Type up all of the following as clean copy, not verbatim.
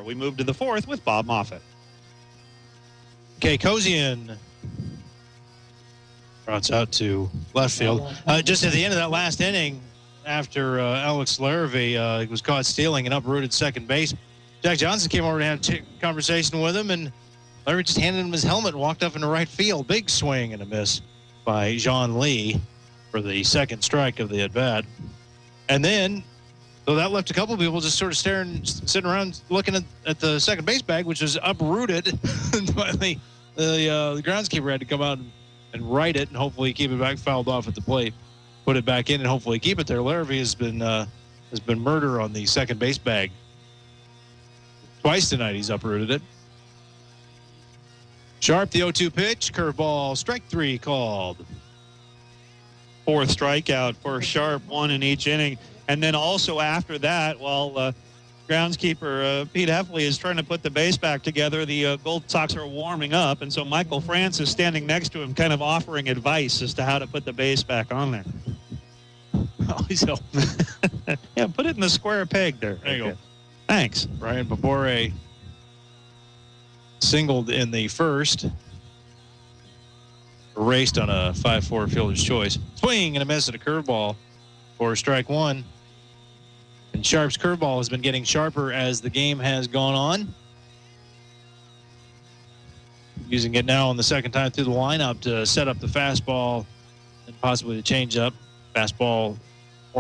We move to the fourth with Bob Moffitt. Okay, Kosian routes out to left field. Just at the end of that last inning, after Alex Larrabee was caught stealing and uprooted second base, Jack Johnson came over and had a conversation with him, and Larry just handed him his helmet and walked up into right field. Big swing and a miss by John Lee for the second strike of the at-bat. And then, so that left a couple of people just sort of sitting around looking at the second base bag, which was uprooted. Finally, the groundskeeper had to come out and right it and hopefully keep it back, fouled off at the plate, put it back in, and hopefully keep it there. Larrabee has been murder on the second base bag. Twice tonight he's uprooted it. Sharp, the 0-2 pitch, curveball, strike three called. Fourth strikeout for Sharp, one in each inning. And then also after that, while groundskeeper Pete Heffley is trying to put the base back together, the Gold Sox are warming up. And so Michael France is standing next to him, kind of offering advice as to how to put the base back on there. Oh, he's helping. Yeah, put it in the square peg there. There you go. Thanks. Brian Papore singled in the first. Raced on a 5-4 fielder's choice. Swing and a miss at a curveball for strike one. And Sharp's curveball has been getting sharper as the game has gone on. Using it now on the second time through the lineup to set up the fastball and possibly the changeup. Fastball,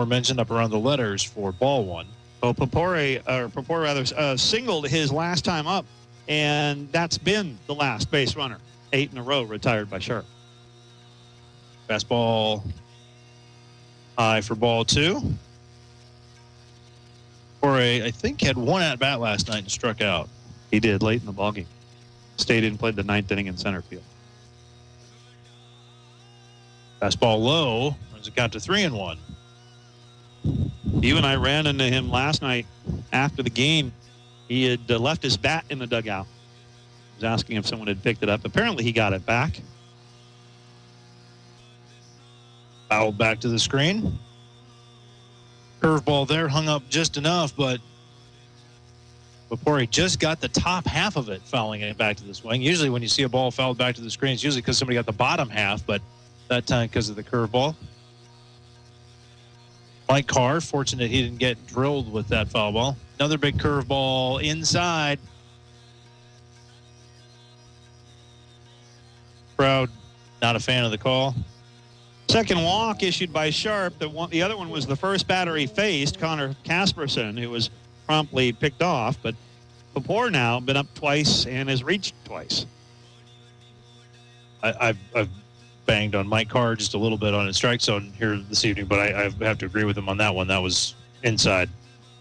mentioned up around the letters for ball one. Well, Papore singled his last time up, and that's been the last base runner. 8 in a row retired by Sharp. Fastball high for ball two. Papore, I think, had one at-bat last night and struck out. He did late in the ballgame. Stayed in and played the ninth inning in center field. Fastball low. Runs a count to 3-1. You and I ran into him last night after the game. He had left his bat in the dugout. He was asking if someone had picked it up. Apparently he got it back. Fouled back to the screen. Curveball there, hung up just enough, but Papore just got the top half of it, fouling it back to the swing. Usually when you see a ball fouled back to the screen, it's usually because somebody got the bottom half, but that time because of the curveball. Mike Carr, fortunate he didn't get drilled with that foul ball. Another big curveball inside. Crowd not a fan of the call. Second walk issued by Sharp. The other one was the first batter he faced, Connor Casperson, who was promptly picked off. But Papore now been up twice and has reached twice. I've banged on Mike Carr just a little bit on his strike zone here this evening, but I have to agree with him on that one. That was inside.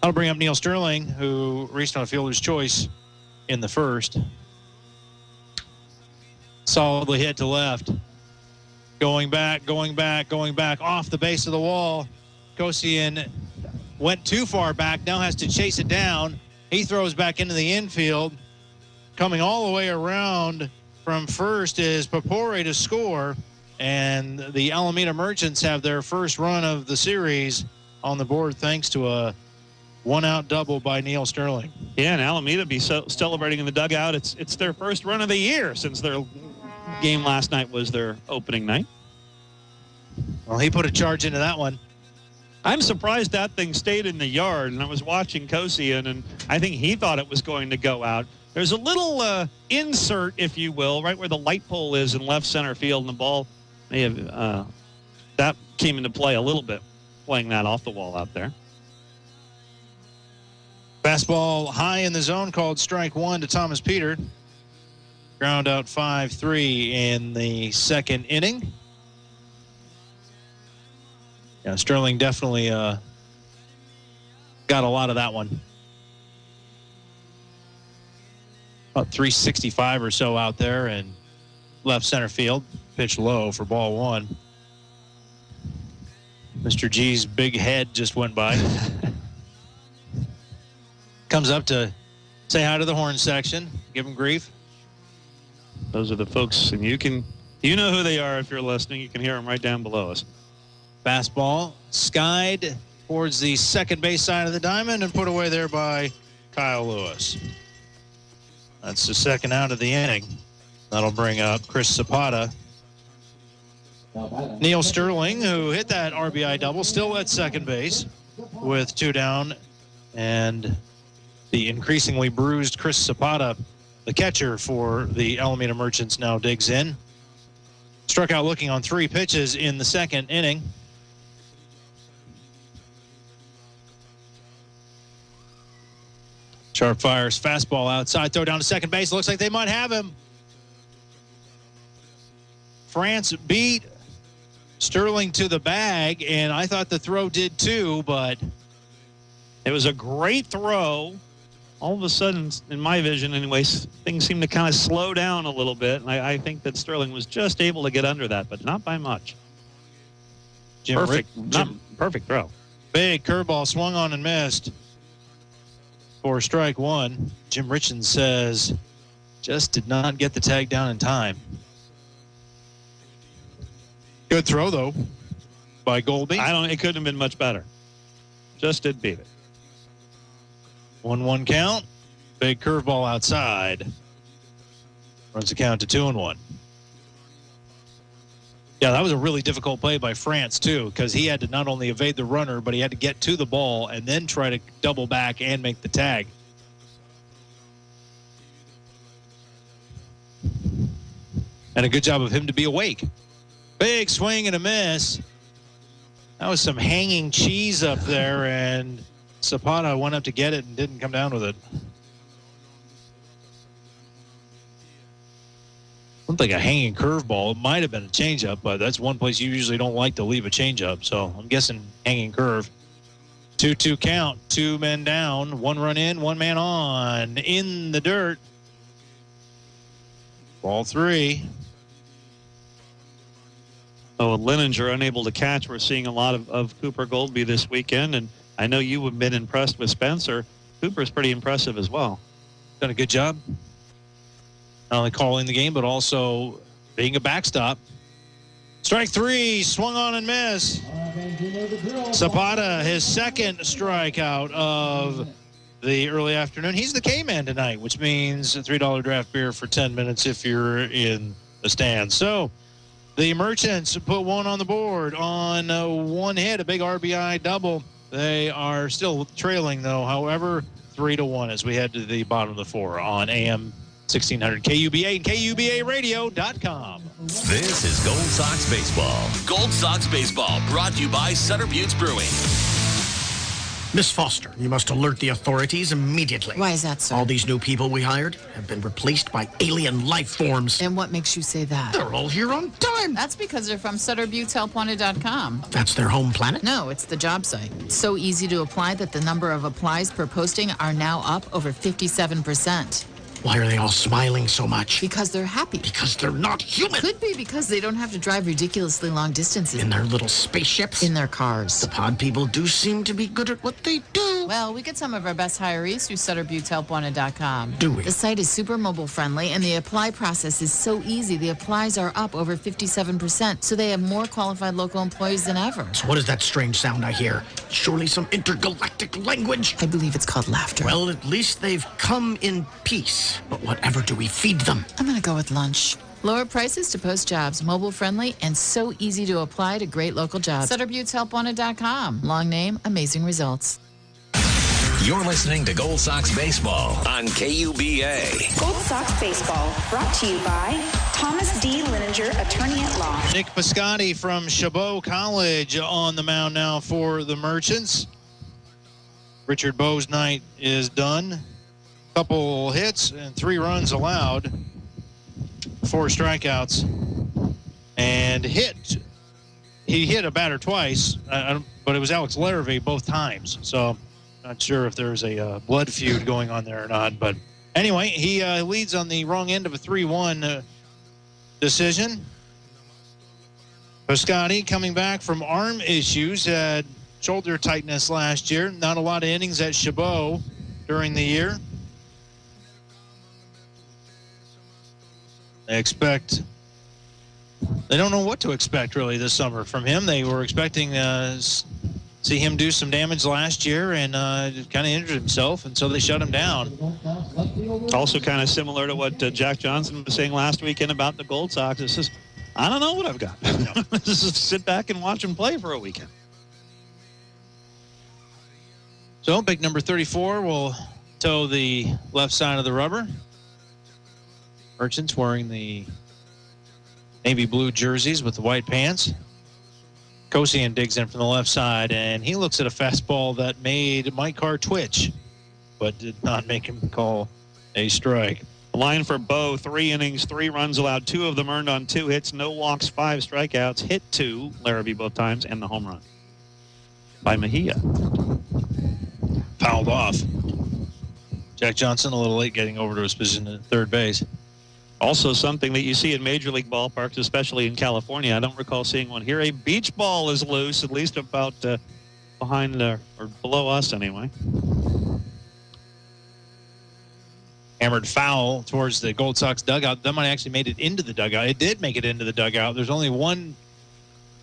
I'll bring up Neil Sterling, who reached on a fielder's choice in the first. Solidly hit to left. Going back, off the base of the wall. Kosian went too far back, now has to chase it down. He throws back into the infield. Coming all the way around from first is Papore to score. And the Alameda Merchants have their first run of the series on the board thanks to a one-out double by Neil Sterling. Yeah, and Alameda be celebrating in the dugout. It's their first run of the year since their game last night was their opening night. Well, he put a charge into that one. I'm surprised that thing stayed in the yard, and I was watching Kosian, and I think he thought it was going to go out. There's a little insert, if you will, right where the light pole is in left center field, and the ball may have that came into play a little bit, playing that off the wall out there. Fastball high in the zone called strike one to Thomas Peter. Ground out 5-3 in the second inning. Yeah, Sterling definitely got a lot of that one. About 365 or so out there and left center field. Pitch low for ball one. Mr. G's big head just went by. Comes up to say hi to the horn section, give him grief. Those are the folks, and you know who they are if you're listening. You can hear them right down below us. Fastball skied towards the second base side of the diamond and put away there by Kyle Lewis. That's the second out of the inning. That'll bring up Chris Zapata. Neil Sterling, who hit that RBI double, still at second base with 2 down. And the increasingly bruised Chris Zapata, the catcher for the Alameda Merchants, now digs in. Struck out looking on 3 pitches in the second inning. Sharp fires fastball outside, throw down to second base. Looks like they might have him. France beat Sterling to the bag, and I thought the throw did too, but it was a great throw. All of a sudden, in my vision anyways, things seemed to kind of slow down a little bit, and I think that Sterling was just able to get under that, but not by much. Perfect throw. Big curveball swung on and missed for strike 1. Jim Richens says just did not get the tag down in time. Good throw, though, by Golby. It couldn't have been much better. Just did beat it. 1-1 count. Big curveball outside. Runs the count to 2-1. Yeah, that was a really difficult play by France, too, because he had to not only evade the runner, but he had to get to the ball and then try to double back and make the tag. And a good job of him to be awake. Big swing and a miss. That was some hanging cheese up there, and Zapata went up to get it and didn't come down with it. Looked like a hanging curveball. It might have been a changeup, but that's one place you usually don't like to leave a changeup. So I'm guessing hanging curve. 2-2 count. 2 men down. 1 run in, 1 man on. In the dirt. Ball 3. Oh, Lininger unable to catch. We're seeing a lot of Cooper Goldby this weekend, and I know you have been impressed with Spencer. Cooper's pretty impressive as well. Done a good job. Not only calling the game, but also being a backstop. Strike 3, swung on and missed. Zapata, his second strikeout of the early afternoon. He's the K-man tonight, which means a $3 draft beer for 10 minutes if you're in the stands. So the Merchants put 1 on the board on 1 hit, a big RBI double. They are still trailing, though, however, 3-1 as we head to the bottom of the 4 on AM 1600 KUBA and KUBARadio.com. This is Gold Sox Baseball. Gold Sox Baseball brought to you by Sutter Buttes Brewing. Miss Foster, you must alert the authorities immediately. Why is that, sir? All these new people we hired have been replaced by alien life forms. And what makes you say that? They're all here on time. That's because they're from SutterButtesHelpWanted.com. That's their home planet? No, it's the job site. So easy to apply that the number of applies per posting are now up over 57%. Why are they all smiling so much? Because they're happy. Because they're not human. Could be because they don't have to drive ridiculously long distances. In their little spaceships? In their cars. The pod people do seem to be good at what they do. Well, we get some of our best hirees through SutterButtesHelpWanted.com. Do we? The site is super mobile friendly, and the apply process is so easy. The applies are up over 57%, so they have more qualified local employees than ever. So what is that strange sound I hear? Surely some intergalactic language. I believe it's called laughter. Well, at least they've come in peace. But whatever do we feed them? I'm going to go with lunch. Lower prices to post jobs, mobile friendly, and so easy to apply to great local jobs. SutterButtesHelpWanted.com. Long name, amazing results. You're listening to Gold Sox Baseball on KUBA. Gold Sox Baseball, brought to you by Thomas D. Lininger, attorney at law. Nick Piscotti from Chabot College on the mound now for the Merchants. Richard Bowe's night is done. Couple hits and 3 runs allowed. 4 strikeouts. And he hit a batter twice, but it was Alex Larrivee both times. So not sure if there's a blood feud going on there or not. But anyway, he leads on the wrong end of a 3-1 decision. Piscotti coming back from arm issues, had shoulder tightness last year. Not a lot of innings at Chabot during the year. They don't know what to expect really this summer from him. They were expecting see him do some damage last year and kind of injured himself, and so they shut him down. It's also kind of similar to what Jack Johnson was saying last weekend about the Gold Sox. It's just, I don't know what I've got. Just sit back and watch them play for a weekend. So pick number 34 will toe the left side of the rubber. Merchants wearing the navy blue jerseys with the white pants. Kosian digs in from the left side, and he looks at a fastball that made Mike Carr twitch, but did not make him call a strike. The line for Bo, 3 innings, 3 runs allowed, 2 of them earned on 2 hits, no walks, 5 strikeouts, hit 2, Larrabee both times, and the home run by Mejia. Fouled off. Jack Johnson a little late getting over to his position at third base. Also something that you see in Major League ballparks, especially in California. I don't recall seeing one here. A beach ball is loose, at least about behind or below us anyway. Hammered foul towards the Gold Sox dugout. That might actually made it into the dugout. It did make it into the dugout. There's only one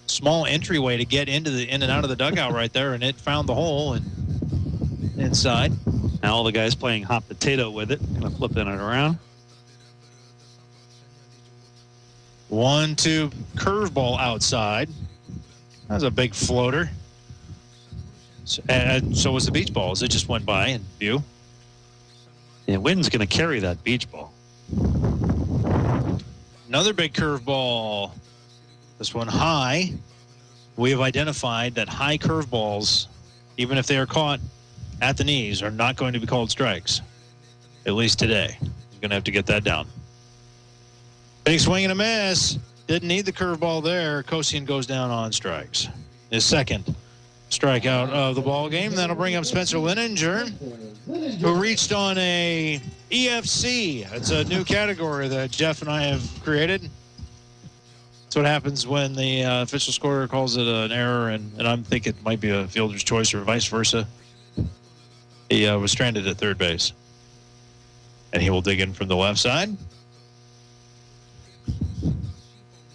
small entryway to get in and out of the dugout right there, and it found the hole and inside. Now all the guys playing hot potato with it, kind of flipping it around. 1-2 curveball outside. That was a big floater. And so was the beach ball as it just went by in view. Yeah, wind's going to carry that beach ball. Another big curveball. This one high. We have identified that high curveballs, even if they are caught at the knees, are not going to be called strikes. At least today. You're going to have to get that down. Big swing and a miss. Didn't need the curveball there. Kosian goes down on strikes. His second strikeout of the ball game. That'll bring up Spencer Lininger, who reached on a EFC. It's a new category that Jeff and I have created. That's what happens when the official scorer calls it an error, and I'm thinking it might be a fielder's choice or vice versa. He was stranded at third base. And he will dig in from the left side.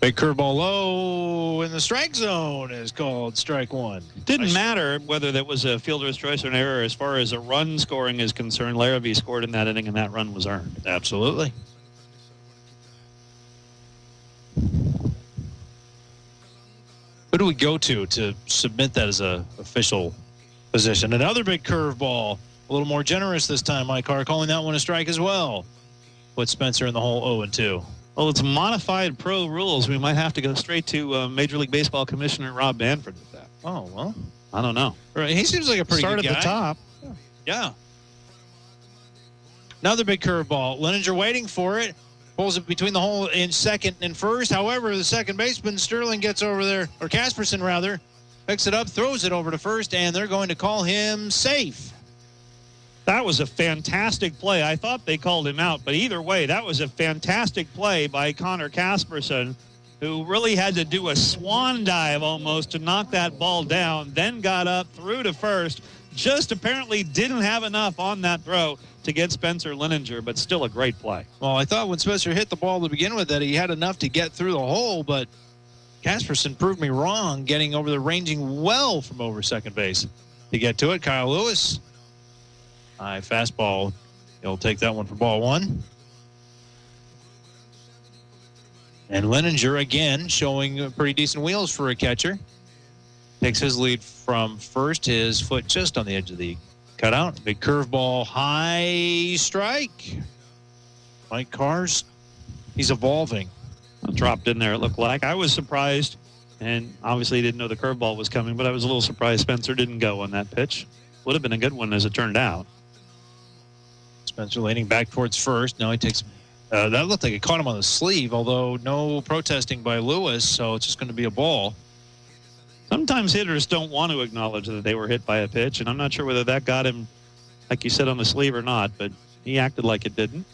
Big curveball low in the strike zone is called strike one. Didn't matter whether that was a fielder's choice or an error. As far as a run scoring is concerned, Larrabee scored in that inning, and that run was earned. Absolutely. Who do we go to submit that as a official position? Another big curveball, a little more generous this time. Mike Carr calling that one a strike as well. Put Spencer in the hole 0-2. Well, it's modified pro rules. We might have to go straight to Major League Baseball Commissioner Rob Manfred with that. Oh, well. I don't know. Right. He seems like a pretty Start good guy. at the top. Yeah. Another big curveball. Lininger waiting for it. Pulls it between the hole in second and first. However, the second baseman, Sterling, gets over there, or Casperson rather, picks it up, throws it over to first, and they're going to call him safe. That was a fantastic play. I thought they called him out, but either way, that was a fantastic play by Connor Casperson, who really had to do a swan dive almost to knock that ball down, then got up, threw to first, just apparently didn't have enough on that throw to get Spencer Lininger, but still a great play. Well, I thought when Spencer hit the ball to begin with that he had enough to get through the hole, but Casperson proved me wrong, getting over the ranging well from over second base to get to it. Kyle Lewis. High fastball. He'll take that one for ball one. And Lininger again showing pretty decent wheels for a catcher. Takes his lead from first. His foot just on the edge of the cutout. Big curveball, high strike. Mike Carr's, he's evolving. Dropped in there, it looked like. I was surprised, and obviously didn't know the curveball was coming, but I was a little surprised Spencer didn't go on that pitch. Would have been a good one as it turned out. Spencer leaning back towards first. Now he takes, that looked like it caught him on the sleeve, although no protesting by Lewis, so it's just going to be a ball. Sometimes hitters don't want to acknowledge that they were hit by a pitch, and I'm not sure whether that got him, like you said, on the sleeve or not, but he acted like it didn't.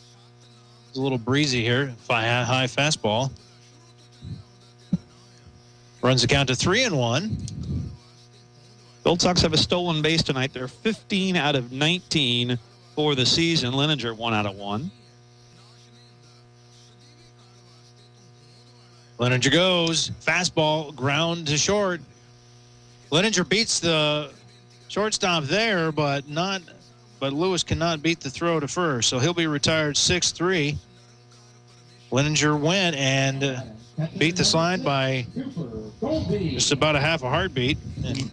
It's a little breezy here. High fastball. Runs the count to 3-1. Gold Sox have a stolen base tonight. They're 15 out of 19 for the season. Lininger 1 out of 1. Lininger goes. Fastball, ground to short. Lininger beats the shortstop there, but not but Lewis cannot beat the throw to first, so he'll be retired 6-3. Lininger went and beat the slide by just about a half a heartbeat. And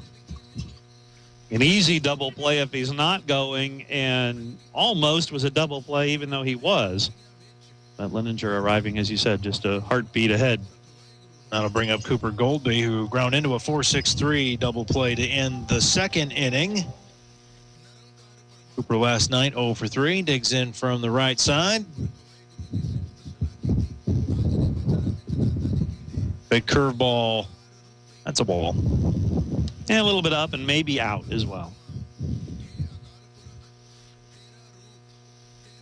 an easy double play if he's not going, and almost was a double play even though he was. But Lininger arriving, as you said, just a heartbeat ahead. that'll bring up Cooper Goldby, who ground into a 4-6-3 double play to end the second inning. Cooper last night 0 for 3, digs in from the right side. Big curveball. That's a ball. And a little bit up and maybe out as well.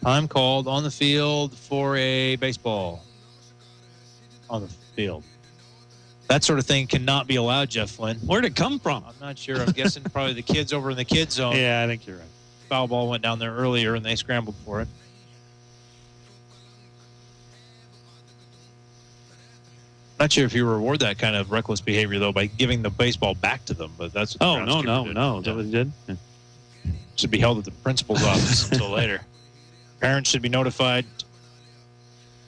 Time called on the field for a baseball. On the field. That sort of thing cannot be allowed, Jeff Flynn. Where'd it come from? I'm not sure. I'm guessing probably the kids over in the kids zone. Yeah, I think you're right. Foul ball went down there earlier and they scrambled for it. Not sure if you reward that kind of reckless behavior, though, by giving the baseball back to them, but that's what the groundskeeper did. No. Is that what he did? Yeah. Should be held at the principal's office until later. Parents should be notified.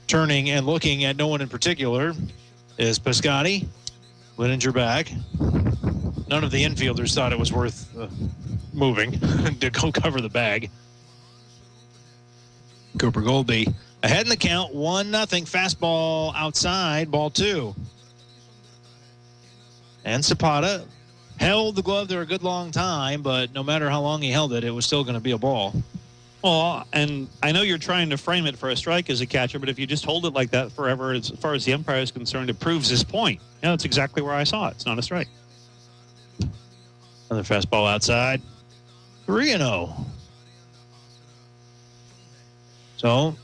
Turning and looking at no one in particular is Piscotti. Lininger back. None of the infielders thought it was worth moving to go cover the bag. Cooper Goldby ahead in the count, 1-0. Fastball outside, ball 2. And Zapata held the glove there a good long time, but no matter how long he held it, it was still going to be a ball. Well, and I know you're trying to frame it for a strike as a catcher, but if you just hold it like that forever, as far as the umpire is concerned, it proves his point. Yeah, that's exactly where I saw it. It's not a strike. Another fastball outside. 3-0. So,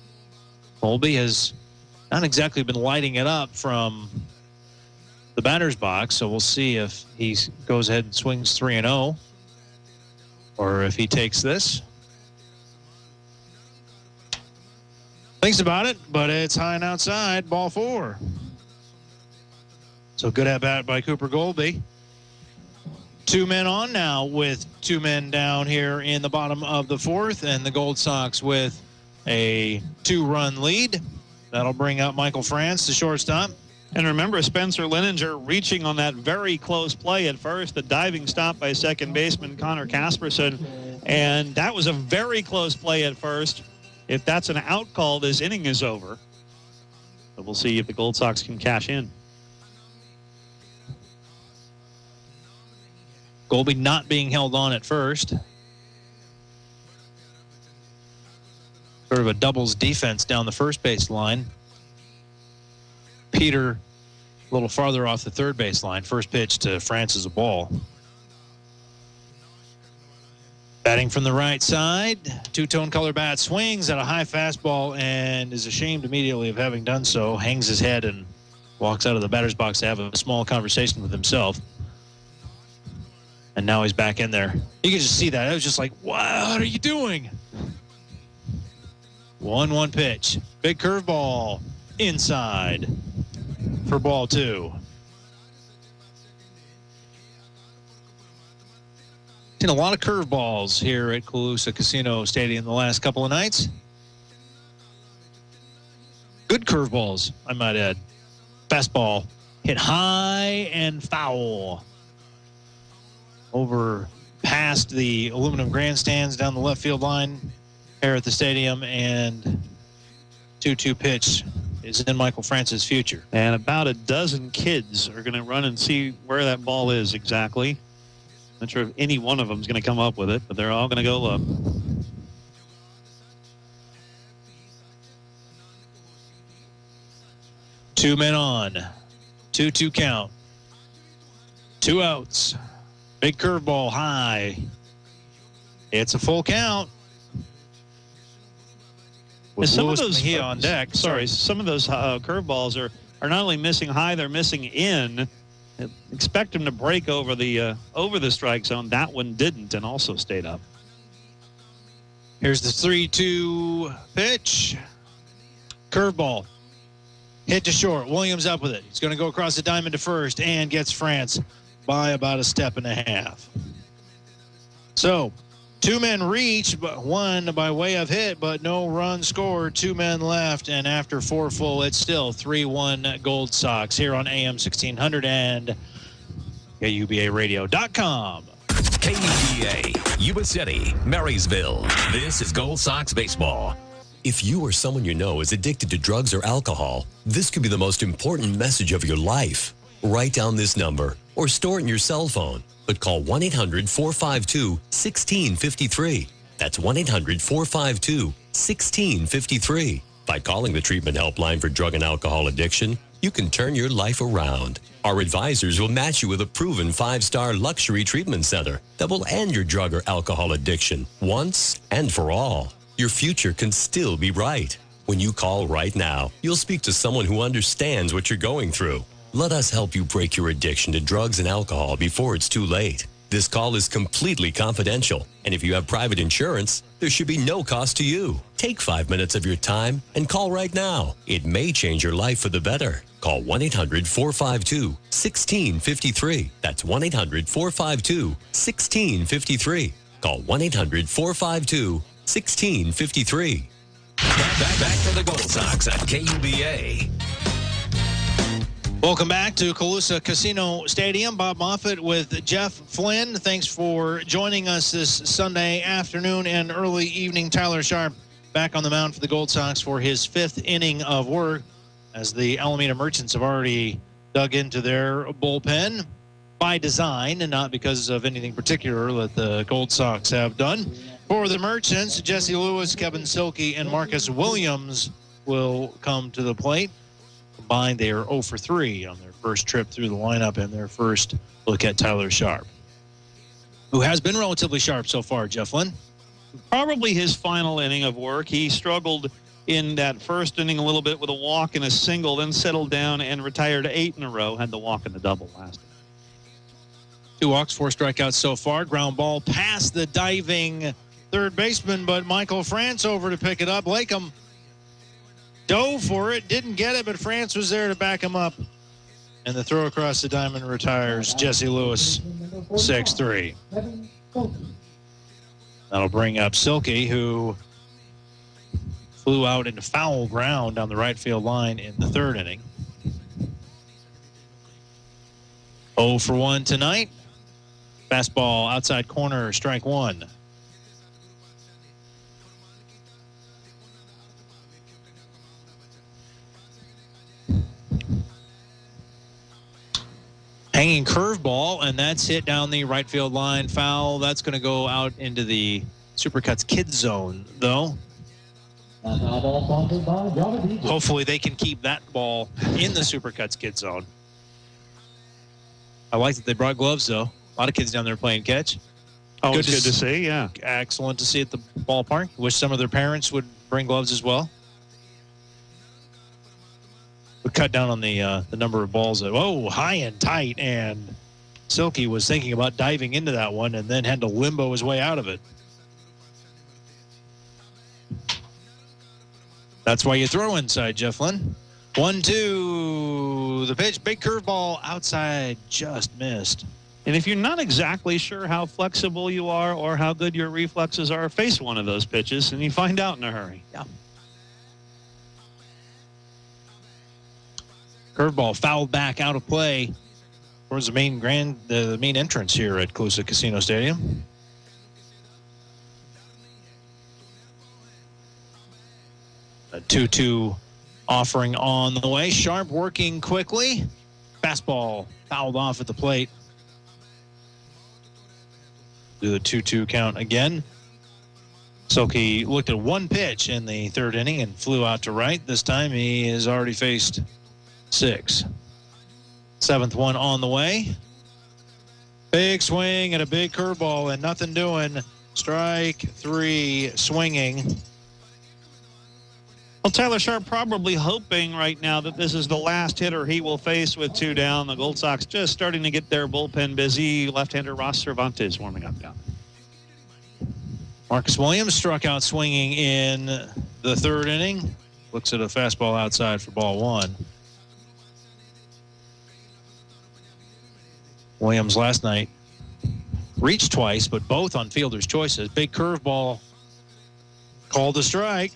Colby has not exactly been lighting it up from the batter's box, so we'll see if he goes ahead and swings 3-0 or if he takes this. Thinks about it, but it's high and outside, ball 4. So good at bat by Cooper Goldby. 2 men on now with 2 men down here in the bottom of the 4th, and the Gold Sox with a 2-run lead. That'll bring up Michael France, the shortstop. And remember, Spencer Lininger reaching on that very close play at first, the diving stop by second baseman Connor Casperson. And that was a very close play at first. If that's an out call, this inning is over. But we'll see if the Gold Sox can cash in. Goldby not being held on at first. Sort of a doubles defense down the first base line. Peter a little farther off the third base line. First pitch to France is a ball. Batting from the right side, 2-tone color bat, swings at a high fastball and is ashamed immediately of having done so. Hangs his head and walks out of the batter's box to have a small conversation with himself. And now he's back in there. You can just see that. I was just like, what are you doing? 1-1 pitch. Big curveball inside for ball 2. Seen a lot of curveballs here at Calusa Casino Stadium the last couple of nights. Good curveballs, I might add. Fastball hit high and foul. Over past the aluminum grandstands down the left field line here at the stadium, and 2-2 pitch is in Michael France's future. And about a dozen kids are going to run and see where that ball is exactly. Not sure if any one of them is going to come up with it, but they're all going to go look. Two men on. 2-2 count. 2 outs. Big curveball high. It's a full count. With some Lewis of those Mejia on deck. Some of those curveballs are not only missing high, they're missing in. Expect him to break over the strike zone. That one didn't, and also stayed up. Here's the 3-2 pitch. Curveball. Hit to short. Williams up with it. He's going to go across the diamond to first and gets France by about a step and a half. So Two men reached, but one by way of hit, but no run scored. Two men left, and after 4 full, it's still 3-1 Gold Sox here on AM 1600 and KUBARadio.com. KUBA, Yuba City, Marysville. This is Gold Sox Baseball. If you or someone you know is addicted to drugs or alcohol, this could be the most important message of your life. Write down this number or store it in your cell phone, but call 1-800-452-1653. That's 1-800-452-1653. By calling the treatment helpline for drug and alcohol addiction, you can turn your life around. Our advisors will match you with a proven 5-star luxury treatment center that will end your drug or alcohol addiction once and for all. Your future can still be bright. When you call right now, you'll speak to someone who understands what you're going through. Let us help you break your addiction to drugs and alcohol before it's too late. This call is completely confidential, and if you have private insurance, there should be no cost to you. Take 5 minutes of your time and call right now. It may change your life for the better. Call 1-800-452-1653. That's 1-800-452-1653. Call 1-800-452-1653. Back to the Gold Sox on KUBA. Welcome back to Calusa Casino Stadium. Bob Moffitt with Jeff Flynn. Thanks for joining us this Sunday afternoon and early evening. Tyler Sharp back on the mound for the Gold Sox for his 5th inning of work, as the Alameda Merchants have already dug into their bullpen by design and not because of anything particular that the Gold Sox have done. For the Merchants, Jesse Lewis, Kevin Silke, and Marcus Williams will come to the plate. Combined, they are 0 for 3 on their first trip through the lineup and their first look at Tyler Sharp, who has been relatively sharp so far, Jeff Lynn. Probably his final inning of work. He struggled in that first inning a little bit with a walk and a single, then settled down and retired 8 in a row, had the walk and the double last. 2 walks, 4 strikeouts so far. Ground ball past the diving third baseman, but Michael France over to pick it up. Lakem dove for it, didn't get it, but France was there to back him up. And the throw across the diamond retires Jesse Lewis, 6-3. That'll bring up Silke, who flew out into foul ground down the right field line in the 3rd inning. 0 for 1 tonight. Fastball outside corner, strike 1. Hanging curveball, and that's hit down the right field line. Foul. That's going to go out into the Supercuts Kids Zone, though. Hopefully they can keep that ball in the Supercuts Kids Zone. I like that they brought gloves, though. A lot of kids down there playing catch. Oh, it's good to see, yeah. Excellent to see at the ballpark. Wish some of their parents would bring gloves as well. Would cut down on the number of balls that, high and tight, and Silke was thinking about diving into that one and then had to limbo his way out of it. That's why you throw inside, Jeff Lynn. 1-2, the pitch, big curveball outside, just missed. And if you're not exactly sure how flexible you are or how good your reflexes are, face one of those pitches and you find out in a hurry. Yeah. Curveball fouled back out of play towards the main entrance here at Calusa Casino Stadium. A 2-2 offering on the way. Sharp working quickly. Fastball fouled off at the plate. Do the 2-2 count again. Silke looked at one pitch in the 3rd inning and flew out to right. This time he has already faced 6. 7th one on the way. Big swing and a big curveball and nothing doing. Strike 3 swinging. Well, Tyler Sharp probably hoping right now that this is the last hitter he will face with 2 down. The Gold Sox just starting to get their bullpen busy. Left-hander Ross Cervantes warming up down. Marcus Williams struck out swinging in the 3rd inning. Looks at a fastball outside for ball 1. Williams last night reached twice, but both on fielder's choices. Big curveball called a strike.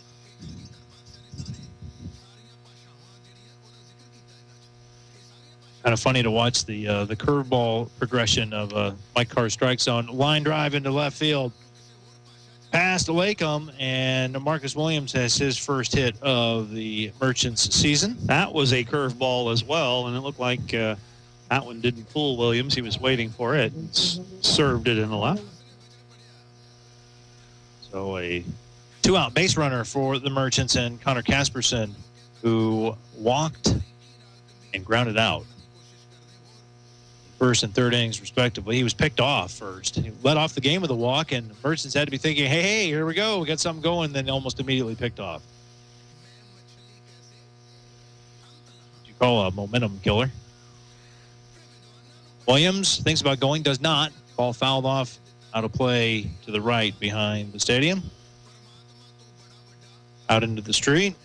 Kind of funny to watch the curveball progression of Mike Carr's strike zone. Line drive into left field. Past Lakem, and Marcus Williams has his first hit of the Merchants season. That was a curveball as well, and it looked like that one didn't fool Williams. He was waiting for it and served it in the left. So a 2-out base runner for the Merchants, and Connor Casperson, who walked and grounded out. First and third innings, respectively. He was picked off first. He led off the game with a walk, and the Merchants had to be thinking, hey, here we go. We got something going, then almost immediately picked off. What you call a momentum killer. Williams thinks about going, does not. Ball fouled off, out of play to the right behind the stadium. Out into the street.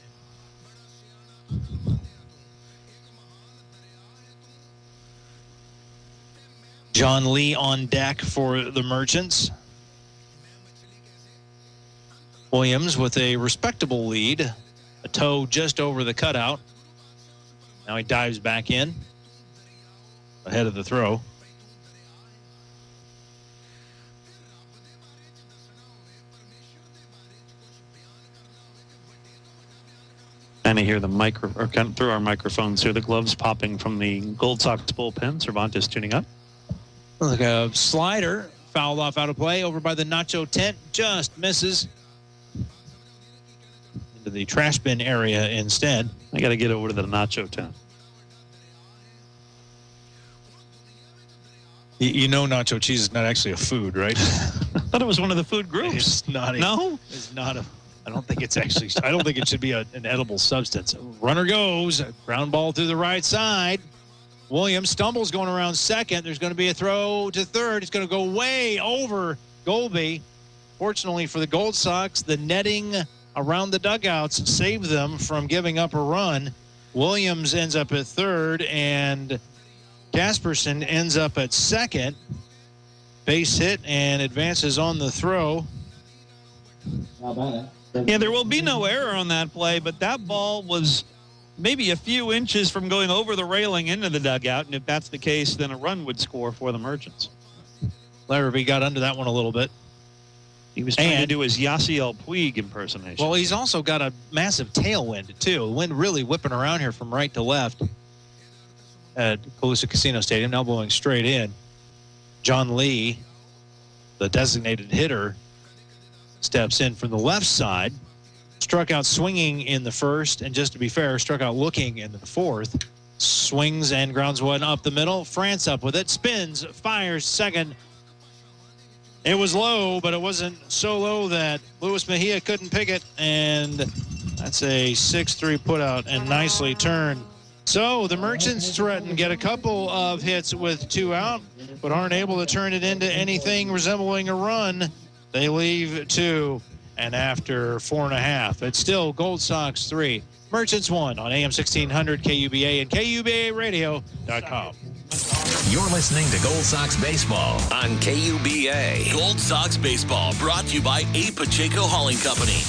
John Lee on deck for the Merchants. Williams with a respectable lead. A toe just over the cutout. Now he dives back in. Ahead of the throw. And I hear the through our microphones here, the gloves popping from the Gold Sox bullpen. Cervantes tuning up. Like a slider, fouled off out of play over by the Nacho tent, just misses into the trash bin area instead. I got to get over to the Nacho tent. You know, nacho cheese is not actually a food, right? I thought it was one of the food groups. It's not. No, it's not a. I don't think it's actually. I don't think it should be an edible substance. Runner goes, ground ball through the right side. Williams stumbles going around second. There's going to be a throw to third. It's going to go way over Golby. Fortunately for the Gold Sox, the netting around the dugouts saved them from giving up a run. Williams ends up at third, and Casperson ends up at second. Base hit and advances on the throw. Yeah, there will be no error on that play, but that ball was maybe a few inches from going over the railing into the dugout, and if that's the case, then a run would score for the Merchants. Larrabee got under that one a little bit. He was trying to do his Yasiel Puig impersonation. Well, he's also got a massive tailwind, too. The wind really whipping around here from right to left at Calusa Casino Stadium, now blowing straight in. John Lee, the designated hitter, steps in from the left side. Struck out swinging in the first, and just to be fair, struck out looking in the fourth. Swings and grounds one up the middle. France up with it. Spins, fires second. It was low, but it wasn't so low that Luis Mejia couldn't pick it, and that's a 6-3 putout and nicely turned. So the Merchants threaten get a couple of hits with 2 out, but aren't able to turn it into anything resembling a run. They leave 2. And after 4.5, it's still Gold Sox 3, Merchants 1 on AM 1600 KUBA and KUBARadio.com. You're listening to Gold Sox Baseball on KUBA. Gold Sox Baseball brought to you by A. Pacheco Hauling Company.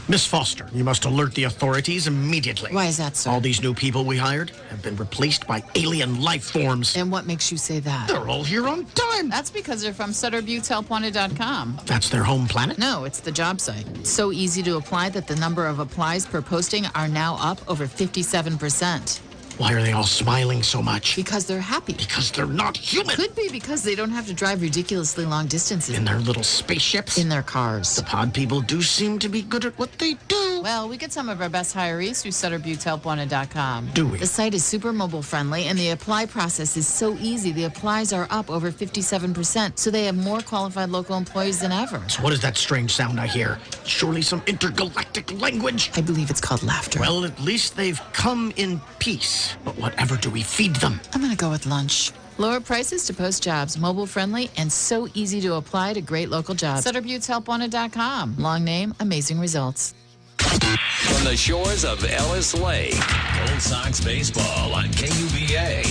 Miss Foster, you must alert the authorities immediately. Why is that, sir? All these new people we hired have been replaced by alien life forms. And what makes you say that? They're all here on time. That's because they're from SutterButtesHelpWanted.com. That's their home planet? No, it's the job site. It's so easy to apply that the number of applies per posting are now up over 57%. Why are they all smiling so much? Because they're happy. Because they're not human. Could be because they don't have to drive ridiculously long distances. In their little spaceships? In their cars. The pod people do seem to be good at what they do. Well, we get some of our best hirees through SutterButtesHelpWanted.com. Do we? The site is super mobile friendly, and the apply process is so easy. The applies are up over 57%, so they have more qualified local employees than ever. So what is that strange sound I hear? Surely some intergalactic language? I believe it's called laughter. Well, at least they've come in peace. But whatever do we feed them? I'm going to go with lunch. Lower prices to post jobs, mobile friendly, and so easy to apply to great local jobs. SutterButtesHelpWanted.com. Long name, amazing results. From the shores of Ellis Lake, Gold Sox Baseball on KUBA.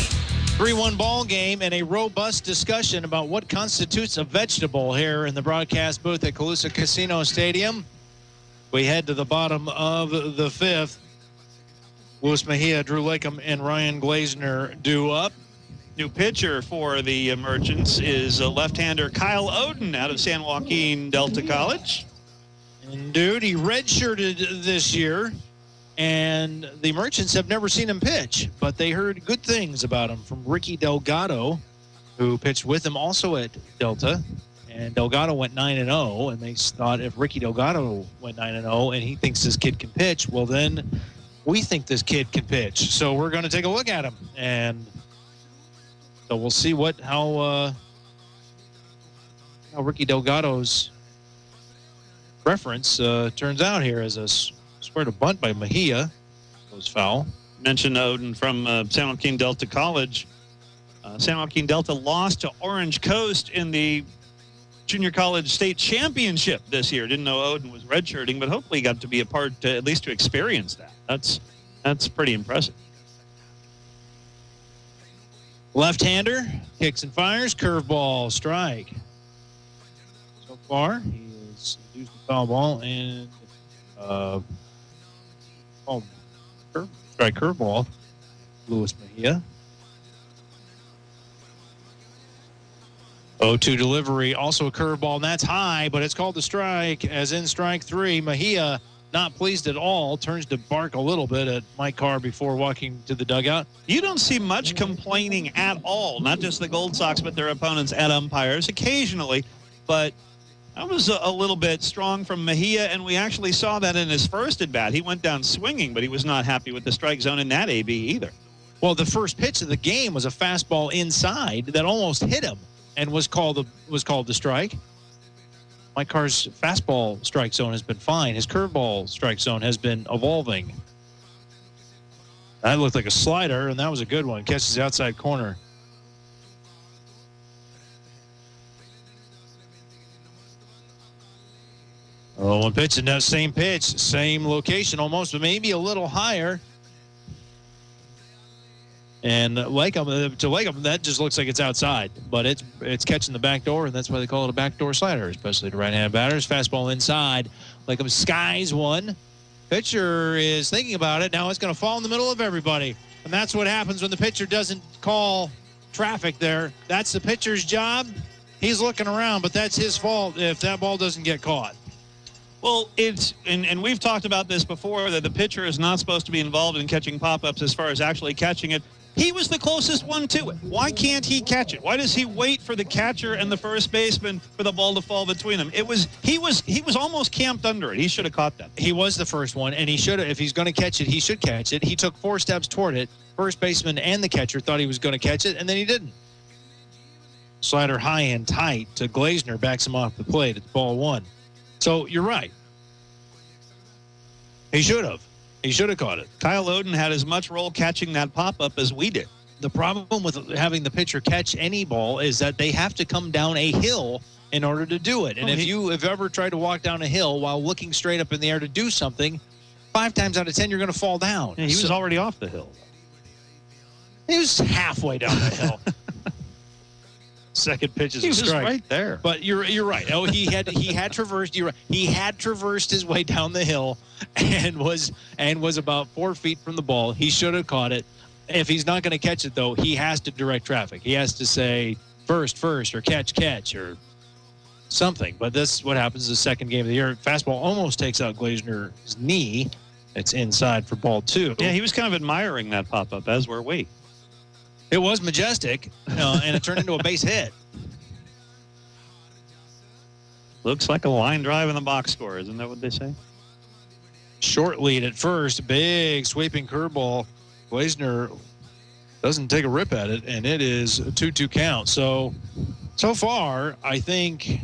3-1 ball game and a robust discussion about what constitutes a vegetable here in the broadcast booth at Calusa Casino Stadium. We head to the bottom of the fifth. Luis Mejia, Drew Lakeham, and Ryan Glazner due up. New pitcher for the Merchants is left-hander Kyle Oden out of San Joaquin Delta College. And dude, he redshirted this year, and the Merchants have never seen him pitch, but they heard good things about him from Ricky Delgado, who pitched with him also at Delta. And Delgado went 9-0, and they thought if Ricky Delgado went 9-0 and he thinks this kid can pitch, well, then we think this kid can pitch. So we're going to take a look at him. And so we'll see how Ricky Delgado's preference turns out here as a square to bunt by Mejia. Goes foul. Mentioned Oden from San Joaquin Delta College. San Joaquin Delta lost to Orange Coast in the Junior College State Championship this year. Didn't know Oden was redshirting, but hopefully he got to be a part, at least to experience that. That's pretty impressive. Left-hander, kicks and fires, curveball, strike. So far, he has used the foul ball and strike curveball, Luis Mejia. 0-2 delivery, also a curveball, and that's high, but it's called the strike, as in strike three. Mejia, not pleased at all, turns to bark a little bit at Mike Carr before walking to the dugout. You don't see much complaining at all, not just the Gold Sox, but their opponents at umpires occasionally. But that was a little bit strong from Mejia, and we actually saw that in his first at-bat. He went down swinging, but he was not happy with the strike zone in that AB either. Well, the first pitch of the game was a fastball inside that almost hit him and was called the strike. Mike Carr's fastball strike zone has been fine. His curveball strike zone has been evolving. That looked like a slider, and that was a good one. Catches the outside corner. Oh, one pitch, and that same pitch, same location almost, but maybe a little higher. And to Lakeham, that just looks like it's outside, but it's catching the back door, and that's why they call it a backdoor slider, especially to right-handed batters. Fastball inside. Lakeham skies one. Pitcher is thinking about it. Now it's going to fall in the middle of everybody, and that's what happens when the pitcher doesn't call traffic there. That's the pitcher's job. He's looking around, but that's his fault if that ball doesn't get caught. Well, and we've talked about this before, that the pitcher is not supposed to be involved in catching pop-ups as far as actually catching it. He was the closest one to it. Why can't he catch it? Why does he wait for the catcher and the first baseman for the ball to fall between them? He was almost camped under it. He should have caught that. He was the first one, and he should have. If he's going to catch it, he should catch it. He took 4 steps toward it. First baseman and the catcher thought he was going to catch it, and then he didn't. Slider high and tight to Glazner, backs him off the plate. It's ball one. So you're right. He should have. He should have caught it. Kyle Oden had as much role catching that pop-up as we did. The problem with having the pitcher catch any ball is that they have to come down a hill in order to do it. And if you have ever tried to walk down a hill while looking straight up in the air to do something, 5 times out of 10, you're going to fall down. Yeah, he was already off the hill. He was halfway down the hill. Second pitch is a strike. He was right there. But you're right. Oh, he had traversed. He had traversed his way down the hill, and was about 4 feet from the ball. He should have caught it. If he's not going to catch it, though, he has to direct traffic. He has to say first, or catch, or something. But that's what happens the second game of the year. Fastball almost takes out Glazner's knee. It's inside for ball 2. Yeah, he was kind of admiring that pop-up, as were we. It was majestic, and it turned into a base hit. Looks like a line drive in the box score. Isn't that what they say? Short lead at first. Big sweeping curveball. Glazner doesn't take a rip at it, and it is a 2-2 count. So far, I think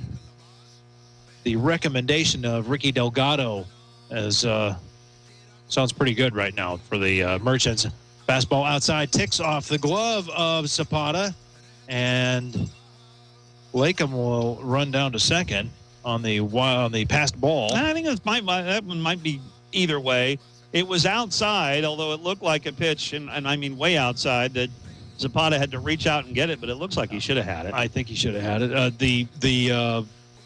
the recommendation of Ricky Delgado sounds pretty good right now for the Merchants. Fastball outside, ticks off the glove of Zapata, and Lakeham will run down to second on the passed ball. I think that one might be either way. It was outside, although it looked like a pitch, and I mean way outside, that Zapata had to reach out and get it, but it looks like he should have had it. I think he should have had it.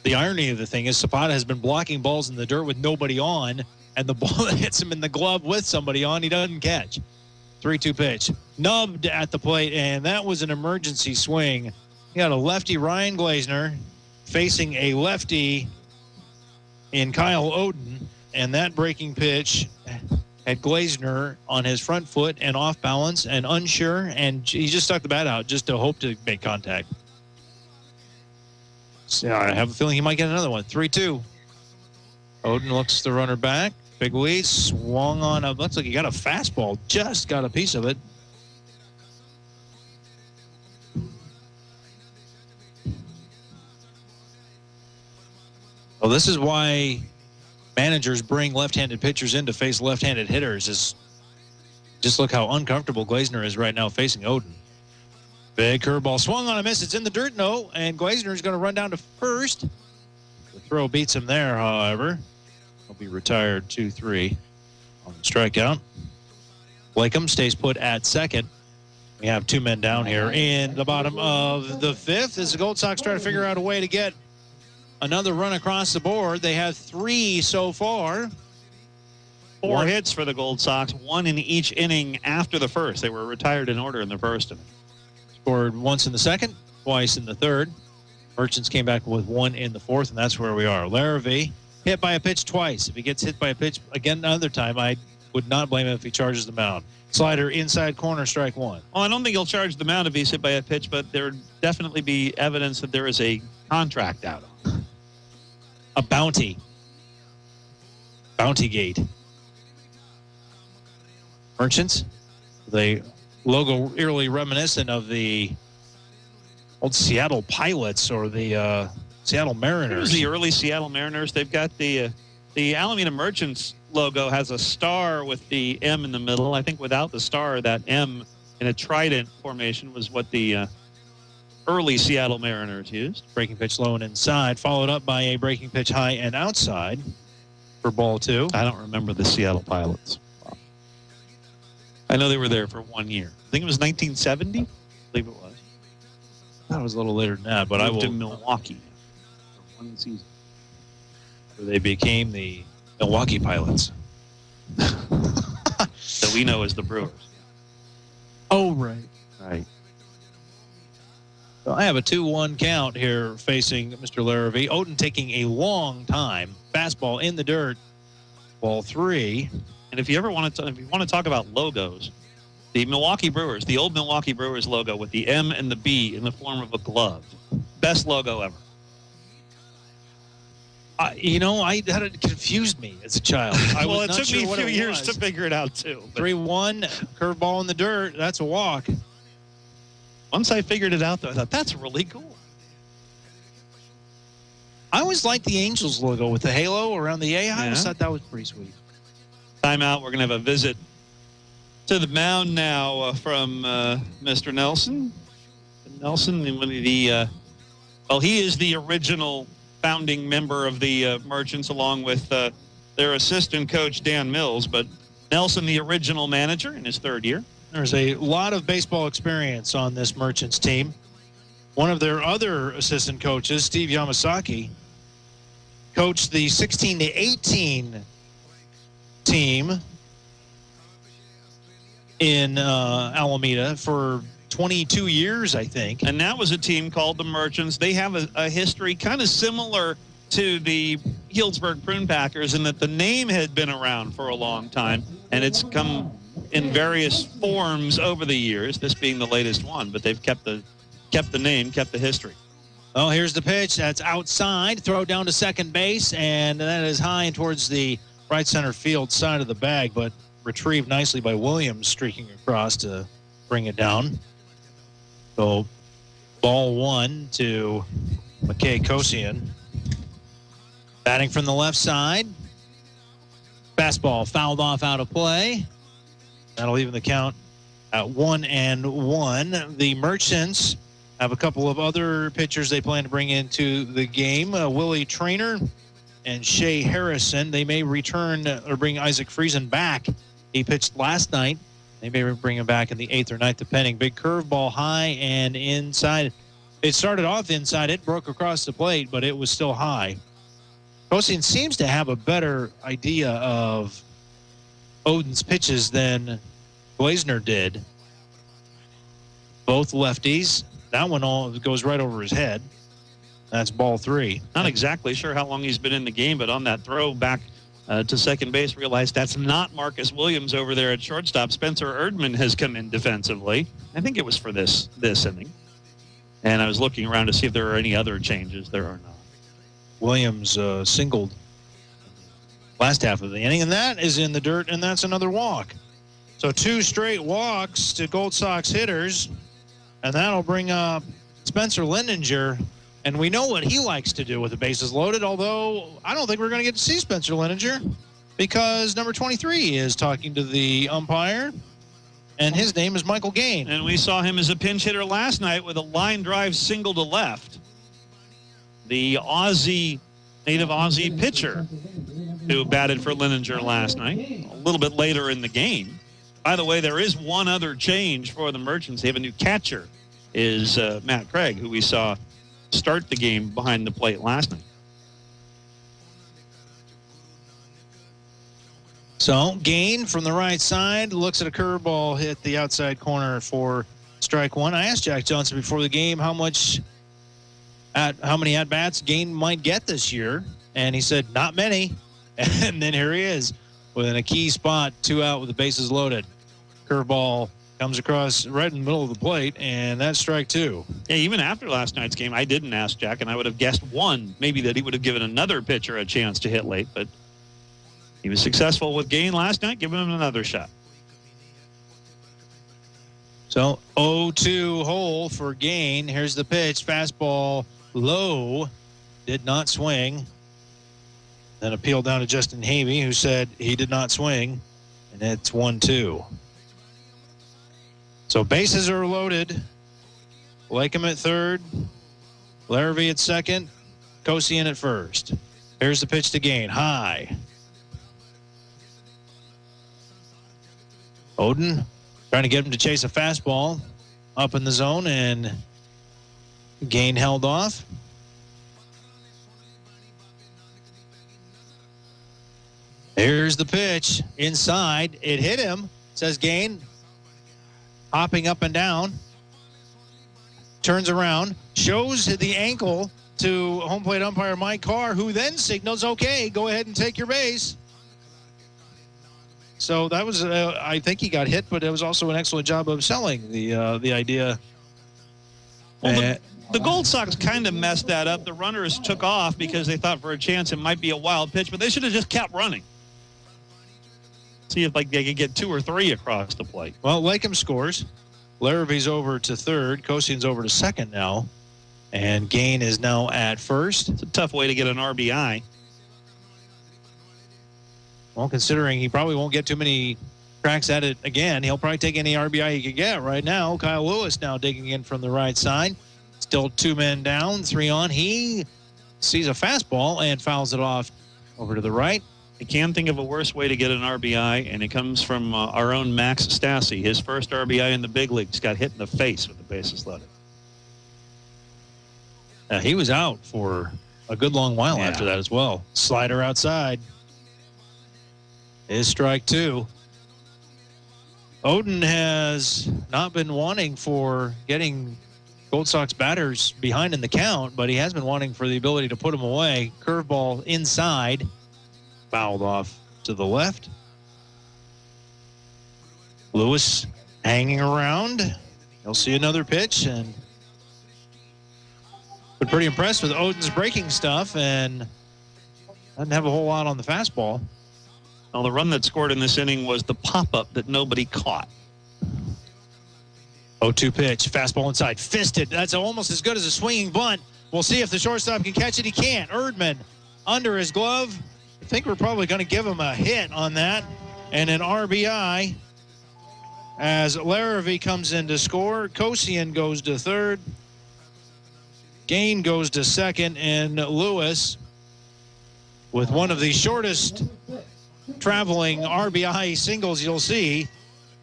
The irony of the thing is Zapata has been blocking balls in the dirt with nobody on, and the ball that hits him in the glove with somebody on, he doesn't catch. 3-2 pitch. Nubbed at the plate, and that was an emergency swing. You got a lefty, Ryan Glazner, facing a lefty in Kyle Oden, and that breaking pitch had Glazner on his front foot and off balance and unsure, and he just stuck the bat out just to hope to make contact. So I have a feeling he might get another one. 3-2. Oden looks the runner back. Big lead, swung on a, looks like he got a fastball, just got a piece of it. Well, this is why managers bring left-handed pitchers in to face left-handed hitters. Is just look how uncomfortable Glazner is right now facing Oden. Big curveball swung on a miss. It's in the dirt, no, and Glazner is going to run down to first. The throw beats him there, however. He'll be retired 2-3 on the strikeout. Blakeham stays put at second. We have two men down here in the bottom of the fifth as the Gold Sox try to figure out a way to get another run across the board. They have 3 so far. 4 hits for the Gold Sox, 1 in each inning after the first. They were retired in order in the first inning. Scored once in the second, twice in the third. Merchants came back with 1 in the fourth, and that's where we are. Larrabee hit by a pitch twice. If he gets hit by a pitch again another time, I would not blame him if he charges the mound. Slider inside corner, strike 1. Well, I don't think he'll charge the mound if he's hit by a pitch, but there would definitely be evidence that there is a contract out on. A bounty. Bounty gate. Merchants. The logo eerily reminiscent of the old Seattle Pilots or the Seattle Mariners. It was the early Seattle Mariners. They've got the Alameda Merchants logo has a star with the M in the middle. I think without the star, that M in a trident formation was what the early Seattle Mariners used. Breaking pitch low and inside, followed up by a breaking pitch high and outside for ball 2. I don't remember the Seattle Pilots. Wow. I know they were there for 1 year. I think it was 1970. I believe it was. That was a little later than that, but I moved will. to Milwaukee for 1 season. Where they became the Milwaukee Pilots. That we know as the Brewers. Oh, right. Right. So I have a 2-1 count here facing Mr. Larrabee. Oden taking a long time. Fastball in the dirt. Ball 3. And if you ever want to talk about logos, the Milwaukee Brewers, the old Milwaukee Brewers logo with the M and the B in the form of a glove. Best logo ever. That had confused me as a child. Well, it took me a few years to figure it out, too. 3-1, curveball in the dirt. That's a walk. Once I figured it out, though, I thought, that's really cool. I always liked the Angels logo with the halo around the A. I always Yeah. thought that was pretty sweet. Timeout. We're going to have a visit to the mound now from Mr. Nelson. Nelson, one of the, he is the original founding member of the Merchants, along with their assistant coach, Dan Mills. But Nelson, the original manager in his 3rd year. There's a lot of baseball experience on this Merchants team. One of their other assistant coaches, Steve Yamasaki, coached the 16-18 team in Alameda for 22 years, I think. And that was a team called the Merchants. They have a history kind of similar to the Healdsburg Prune Packers in that the name had been around for a long time, and it's come in various forms over the years, this being the latest one, but they've kept the name, kept the history. Well, here's the pitch. That's outside. Throw down to second base, and that is high and towards the right center field side of the bag, but retrieved nicely by Williams, streaking across to bring it down. So ball 1 to McKay Kosian. Batting from the left side. Fastball fouled off out of play. That'll even the count at 1-1. The Merchants have a couple of other pitchers they plan to bring into the game. Willie Traynor and Shea Harrison. They may return or bring Isaac Friesen back. He pitched last night They may bring him back in the 8th or 9th, depending. Big curveball high and inside. It started off inside. It broke across the plate, but it was still high. Kosian seems to have a better idea of Oden's pitches than Glazner did. Both lefties. That one all goes right over his head. That's ball 3. Not exactly sure how long he's been in the game, but on that throw back to second base, realized that's not Marcus Williams over there at shortstop. Spencer Erdman has come in defensively. I think it was for this inning. And I was looking around to see if there are any other changes. There are not. Williams singled last half of the inning, and that is in the dirt, and that's another walk. So 2 straight walks to Gold Sox hitters, and that'll bring up Spencer Lindinger. And we know what he likes to do with the bases loaded, although I don't think we're going to get to see Spencer Lindinger because number 23 is talking to the umpire, and his name is Michael Gain. And we saw him as a pinch hitter last night with a line drive single to left. The native Aussie pitcher who batted for Lindinger last night, a little bit later in the game. By the way, there is one other change for the Merchants. They have a new catcher, is Matt Craig, who we saw start the game behind the plate last night. So Gain from the right side looks at a curveball hit the outside corner for strike 1. I asked Jack Johnson before the game how many at-bats Gain might get this year, and he said not many. And then here he is within a key spot, 2 out with the bases loaded. Curveball comes across right in the middle of the plate, and that's strike 2. Yeah, even after last night's game, I didn't ask Jack, and I would have guessed one, maybe that he would have given another pitcher a chance to hit late, but he was successful with Gain last night. Give him another shot. So 0-2 hole for Gain. Here's the pitch. Fastball low. Did not swing. Then appeal down to Justin Havey, who said he did not swing, and it's 1-2. So bases are loaded. Lakem at third. Larrabee at second. Kosian at first. Here's the pitch to Gain. High. Oden trying to get him to chase a fastball up in the zone, and Gain held off. Here's the pitch. Inside. It hit him, says Gain. Hopping up and down. Turns around. Shows the ankle to home plate umpire Mike Carr, who then signals, okay, go ahead and take your base. So that was, I think he got hit, but it was also an excellent job of selling the idea. Well, the Gold Sox kind of messed that up. The runners took off because they thought for a chance it might be a wild pitch, but they should have just kept running. See if they could get 2 or 3 across the plate. Well, Lakem scores. Larabee's over to third. Kosian's over to second now. And Gain is now at first. It's a tough way to get an RBI. Well, considering he probably won't get too many cracks at it again, he'll probably take any RBI he can get right now. Kyle Lewis now digging in from the right side. Still 2 men down, 3 on. He sees a fastball and fouls it off over to the right. I can't think of a worse way to get an RBI, and it comes from our own Max Stassi. His first RBI in the big leagues got hit in the face with the bases loaded. He was out for a good long while after that as well. Slider outside. Is strike 2. Oden has not been wanting for getting Gold Sox batters behind in the count, but he has been wanting for the ability to put them away. Curveball inside. Fouled off to the left. Lewis hanging around. He'll see another pitch, and been pretty impressed with Oden's breaking stuff, and doesn't have a whole lot on the fastball. Well, the run that scored in this inning was the pop-up that nobody caught. 0-2 pitch, fastball inside, fisted. That's almost as good as a swinging bunt. We'll see if the shortstop can catch it. He can't. Erdman under his glove. I think we're probably going to give him a hit on that. And an RBI as Larrabee comes in to score. Kosian goes to third. Gain goes to second. And Lewis, with one of the shortest traveling RBI singles you'll see,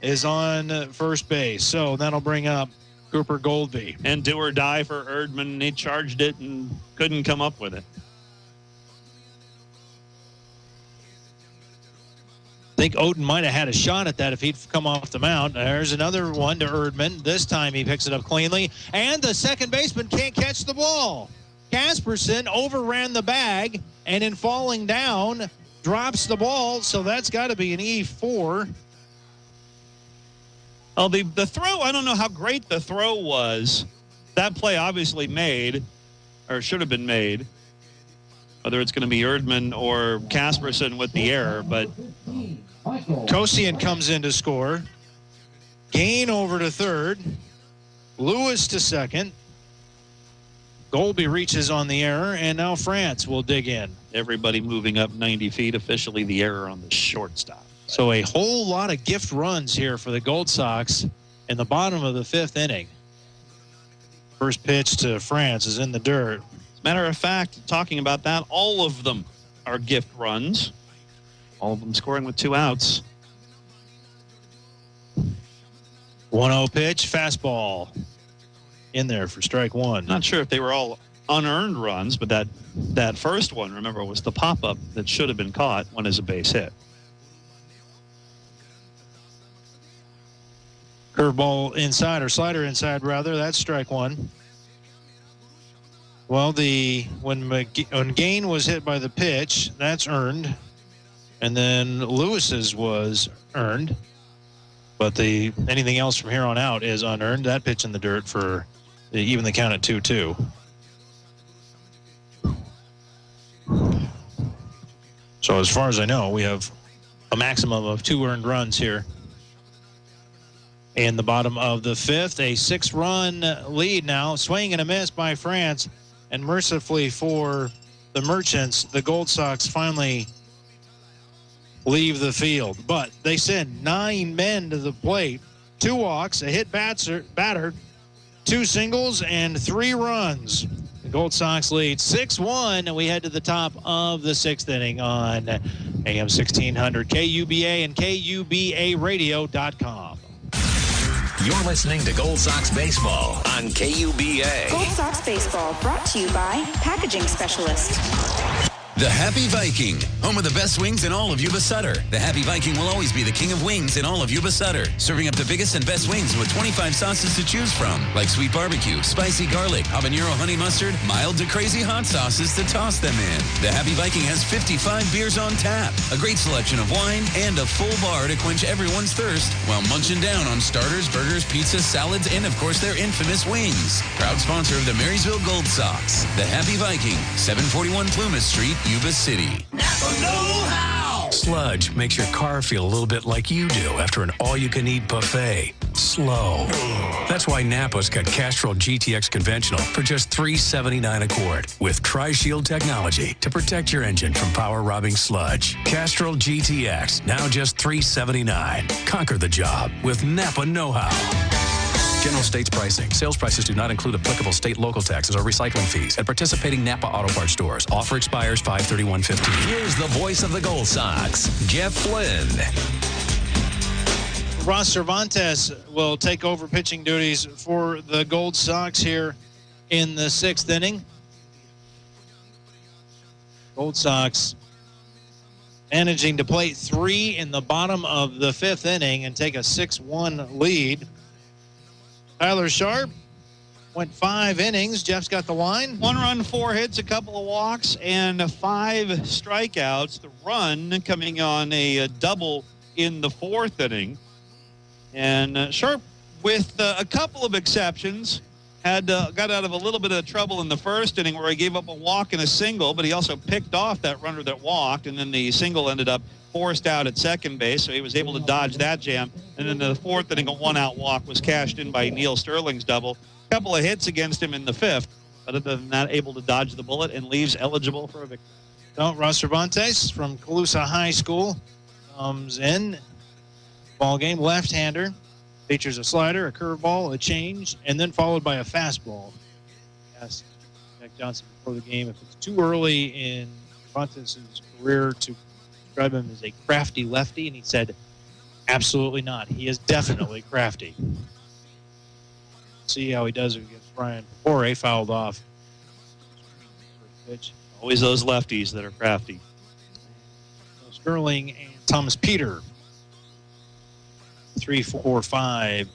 is on first base. So that'll bring up Cooper Goldby. And do or die for Erdman. He charged it and couldn't come up with it. I think Oden might have had a shot at that if he'd come off the mound. There's another one to Erdman. This time he picks it up cleanly. And the second baseman can't catch the ball. Casperson overran the bag and in falling down drops the ball. So that's got to be an E4. Oh, the throw, I don't know how great the throw was. That play obviously made, or should have been made, whether it's going to be Erdman or Casperson with the error, but Kosian comes in to score. Gain over to third. Lewis to second. Goldby reaches on the error, and now France will dig in. everybody moving up 90 feet, officially the error on the shortstop. So a whole lot of gift runs here for the Gold Sox in the bottom of the fifth inning. First pitch to France is in the dirt. As a matter of fact, talking about that, all of them are gift runs. All of them scoring with 2 outs. 1-0 pitch, fastball in there for strike one. Not sure if they were all unearned runs, but that first one, remember, was the pop-up that should have been caught. One is a base hit. Curveball inside, or slider inside rather. That's strike one. Well, when Gain was hit by the pitch, that's earned, and then Lewis's was earned. But anything else from here on out is unearned. That pitch in the dirt for even the count at 2-2. So as far as I know, we have a maximum of 2 earned runs here. In the bottom of the fifth, a 6-run lead now. Swing and a miss by France. And mercifully for the Merchants, the Gold Sox finally leave the field. But they send 9 men to the plate. 2 walks, a hit batter, 2 singles, and 3 runs. The Gold Sox lead 6-1, and we head to the top of the 6th inning on AM 1600 KUBA and KUBAradio.com. You're listening to Gold Sox Baseball on KUBA. Gold Sox Baseball brought to you by Packaging Specialist. The Happy Viking, home of the best wings in all of Yuba Sutter. The Happy Viking will always be the king of wings in all of Yuba Sutter, serving up the biggest and best wings with 25 sauces to choose from, like sweet barbecue, spicy garlic, habanero honey mustard, mild to crazy hot sauces to toss them in. The Happy Viking has 55 beers on tap, a great selection of wine, and a full bar to quench everyone's thirst while munching down on starters, burgers, pizzas, salads, and of course their infamous wings. Proud sponsor of the Marysville Gold Sox. The Happy Viking, 741 Plumas Street, Yuba City. Sludge makes your car feel a little bit like you do after an all-you-can-eat buffet. Slow. That's why Napa's got Castrol GTX Conventional for just $3.79 a quart with Tri-Shield technology to protect your engine from power-robbing sludge. Castrol GTX, now just $3.79. Conquer the job with Napa know-how. General states pricing. Sales prices do not include applicable state local taxes or recycling fees at participating Napa Auto Parts stores. Offer expires 5/31/15. Here's the voice of the Gold Sox, Jeff Flynn. Ross Cervantes will take over pitching duties for the Gold Sox here in the 6th inning. Gold Sox managing to play 3 in the bottom of the 5th inning and take a 6-1 lead. Tyler Sharp went 5 innings. Jeff's got the line. 1 run, 4 hits, a couple of walks, and 5 strikeouts. The run coming on a double in the 4th inning. And Sharp, with a couple of exceptions, got out of a little bit of trouble in the 1st inning where he gave up a walk and a single, but he also picked off that runner that walked, and then the single ended up forced out at second base, so he was able to dodge that jam. And then the 4th inning, a 1-out walk was cashed in by Neil Sterling's double. A couple of hits against him in the 5th, but other than that, able to dodge the bullet and leaves eligible for a victory. So Ross Cervantes from Calusa High School comes in. Ball game, left-hander. Features a slider, a curveball, a change, and then followed by a fastball. Asked Jack Johnson before the game if it's too early in Cervantes' career to describe him as a crafty lefty, and he said, Absolutely not. He is definitely crafty. See how he does against Brian Pore, fouled off. Pitch. Always those lefties that are crafty. Sterling and Thomas Peter. 3, 4, 5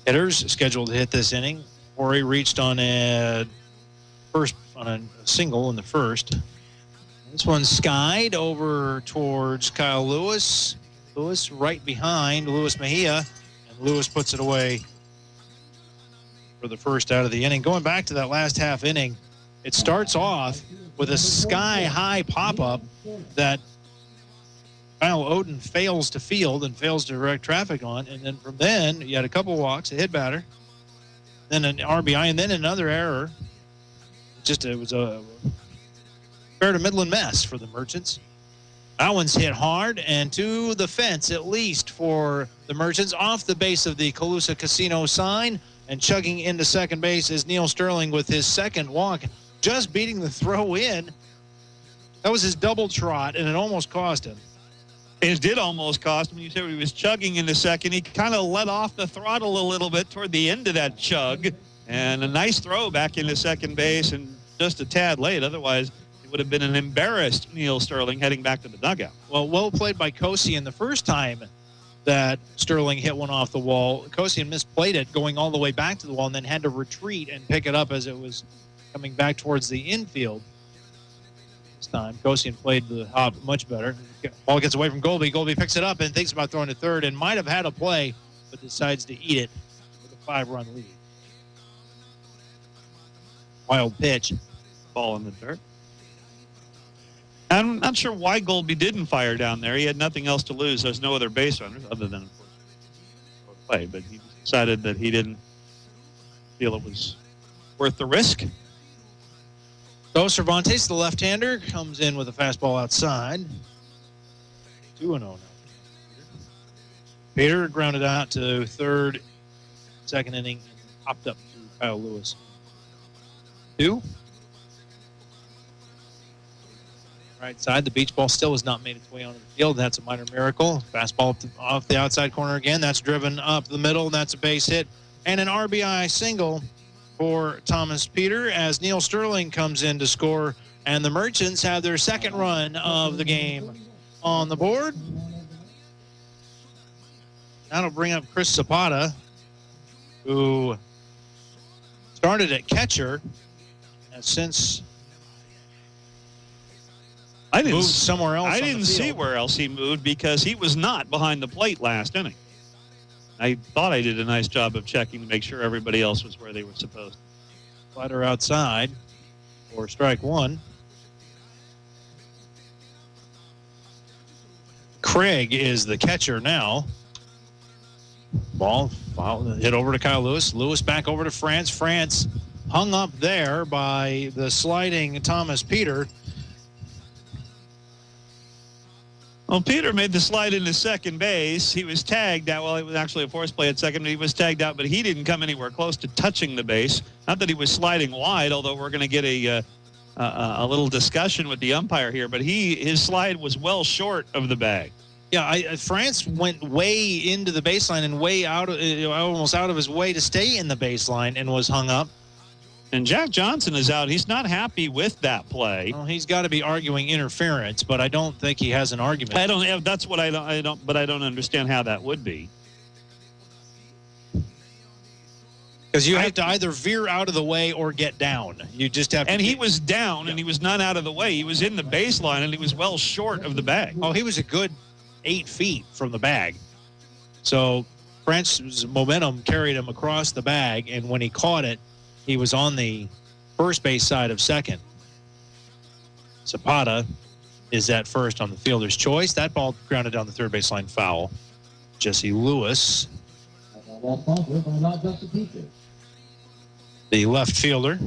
hitters scheduled to hit this inning. Pore reached on a single in the first. This one's skied over towards Kyle Lewis. Lewis right behind Luis Mejia, and Lewis puts it away for the first out of the inning. Going back to that last half inning, it starts off with a sky-high pop-up that Kyle Oden fails to field and fails to direct traffic on, and then from then you had a couple walks, a hit batter, then an RBI, and then another error. It was a fair to Midland mess for the Merchants. That one's hit hard and to the fence, at least for the Merchants, off the base of the Calusa Casino sign, and chugging into second base is Neil Sterling with his second walk, just beating the throw in. That was his double trot, and it almost cost him. It did almost cost him. You said he was chugging into second. He kind of let off the throttle a little bit toward the end of that chug, and a nice throw back into second base, and just a tad late. Otherwise, it would have been an embarrassed Neil Sterling heading back to the dugout. Well played by Kosian the first time that Sterling hit one off the wall. Kosian misplayed it going all the way back to the wall and then had to retreat and pick it up as it was coming back towards the infield. This time, Kosian played the hop much better. Ball gets away from Golby. Golby picks it up and thinks about throwing to third and might have had a play, but decides to eat it with a 5-run lead. Wild pitch. Ball in the dirt. I'm not sure why Golby didn't fire down there. He had nothing else to lose. There's no other base runners other than, of course, play. But he decided that he didn't feel it was worth the risk. So Cervantes, the left-hander, comes in with a fastball outside. 2-0 now. Peter grounded out to third, second inning, and popped up to Kyle Lewis. 2. Right side, the beach ball still has not made its way onto the field. That's a minor miracle. Fastball off the outside corner again. That's driven up the middle, and that's a base hit. And an RBI single for Thomas Peter as Neil Sterling comes in to score, and the Merchants have their second run of the game on the board. That'll bring up Chris Zapata, who started at catcher, and since moved somewhere else. I didn't see where else he moved because he was not behind the plate last inning. I thought I did a nice job of checking to make sure everybody else was where they were supposed to. Slider outside for strike one. Craig is the catcher now. Ball hit over to Kyle Lewis. Lewis back over to France. France hung up there by the sliding Thomas Peter. Well, Peter made the slide into second base. He was tagged out. Well, it was actually a force play at second. He was tagged out, but he didn't come anywhere close to touching the base. Not that he was sliding wide, although we're going to get a little discussion with the umpire here. But his slide was well short of the bag. Yeah, France went way into the baseline and way out, almost out of his way to stay in the baseline and was hung up. And Jack Johnson is out. He's not happy with that play. Well, he's got to be arguing interference, but I don't think he has an argument. I don't. That's what I don't. But I don't understand how that would be. Because you have to either veer out of the way or get down. You just have to. And he was down, and he was not out of the way. He was in the baseline, and he was well short of the bag. Oh, he was a good 8 feet from the bag. So France's momentum carried him across the bag, and when he caught it, he was on the first base side of second. Zapata is at first on the fielder's choice. That ball grounded down the third baseline foul. Jesse Lewis, the left fielder,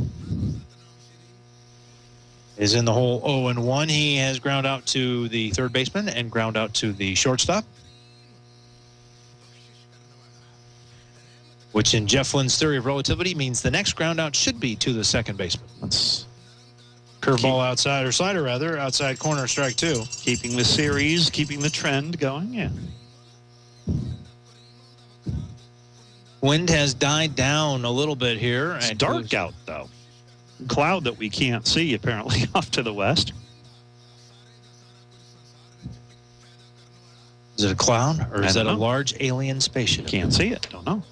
is in the hole 0-1. He has ground out to the third baseman and ground out to the shortstop, which in Jeff Lynn's theory of relativity means the next ground out should be to the second baseman. That's curveball outside, or slider rather, outside corner, strike 2. Keeping the series, keeping the trend going, yeah. Wind has died down a little bit here. It's dark out, though. Cloud that we can't see, apparently, off to the west. Is it a cloud, or is that a know. large alien spaceship? Can't see it. Don't know.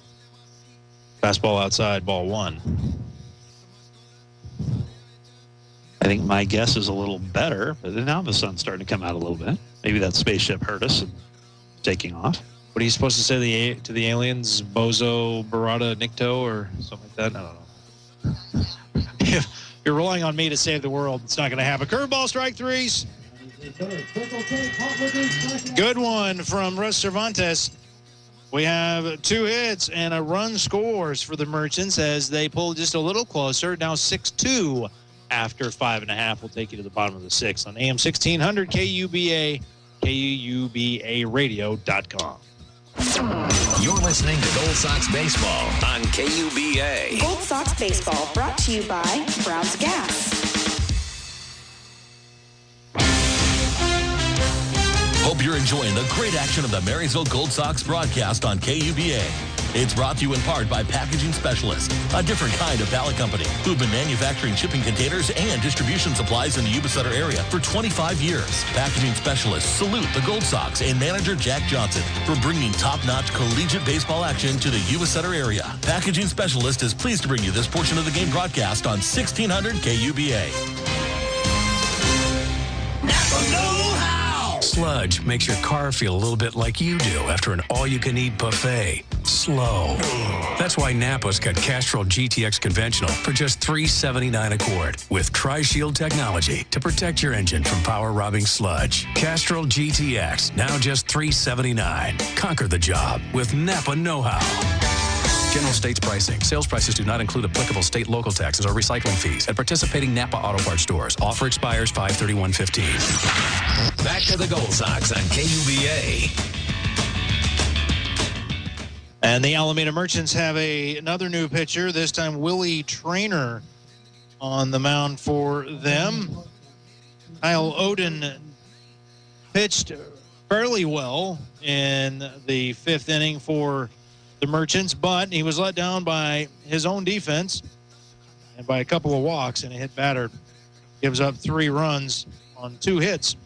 Fastball outside, ball one. I think my guess is a little better, but now the sun's starting to come out a little bit. Maybe that spaceship hurt us and taking off. What are you supposed to say to the aliens? Bozo, Barada, Nikto, or something like that? I don't know. If you're relying on me to save the world, it's not going to happen. Curveball, strike threes. Good one from Russ Cervantes. We have 2 hits and a run scores for the Merchants as they pull just a little closer. Now 6-2 after 5.5. We'll take you to the bottom of the 6th on AM 1600 KUBA, KUBARadio.com. You're listening to Gold Sox Baseball on KUBA. Gold Sox Baseball brought to you by Brown's Gas. Hope you're enjoying the great action of the Marysville Gold Sox broadcast on KUBA. It's brought to you in part by Packaging Specialist, a different kind of pallet company who've been manufacturing shipping containers and distribution supplies in the Yuba Sutter area for 25 years. Packaging Specialists salute the Gold Sox and manager Jack Johnson for bringing top-notch collegiate baseball action to the Yuba Sutter area. Packaging Specialist is pleased to bring you this portion of the game broadcast on 1600 KUBA. Sludge makes your car feel a little bit like you do after an all-you-can-eat buffet. Slow. That's why Napa's got Castrol GTX Conventional for just $3.79 a quart with Tri-Shield technology to protect your engine from power-robbing sludge. Castrol GTX, now just $3.79. Conquer the job with Napa know-how. General states pricing. Sales prices do not include applicable state, local taxes, or recycling fees at participating Napa Auto Parts stores. Offer expires 5/31/15. Back to the Gold Sox on KUBA. And the Alameda Merchants have another new pitcher, this time Willie Traynor on the mound for them. Kyle Oden pitched fairly well in the 5th inning for the Merchants, but he was let down by his own defense and by a couple of walks, and a hit batter gives up 3 runs on 2 hits.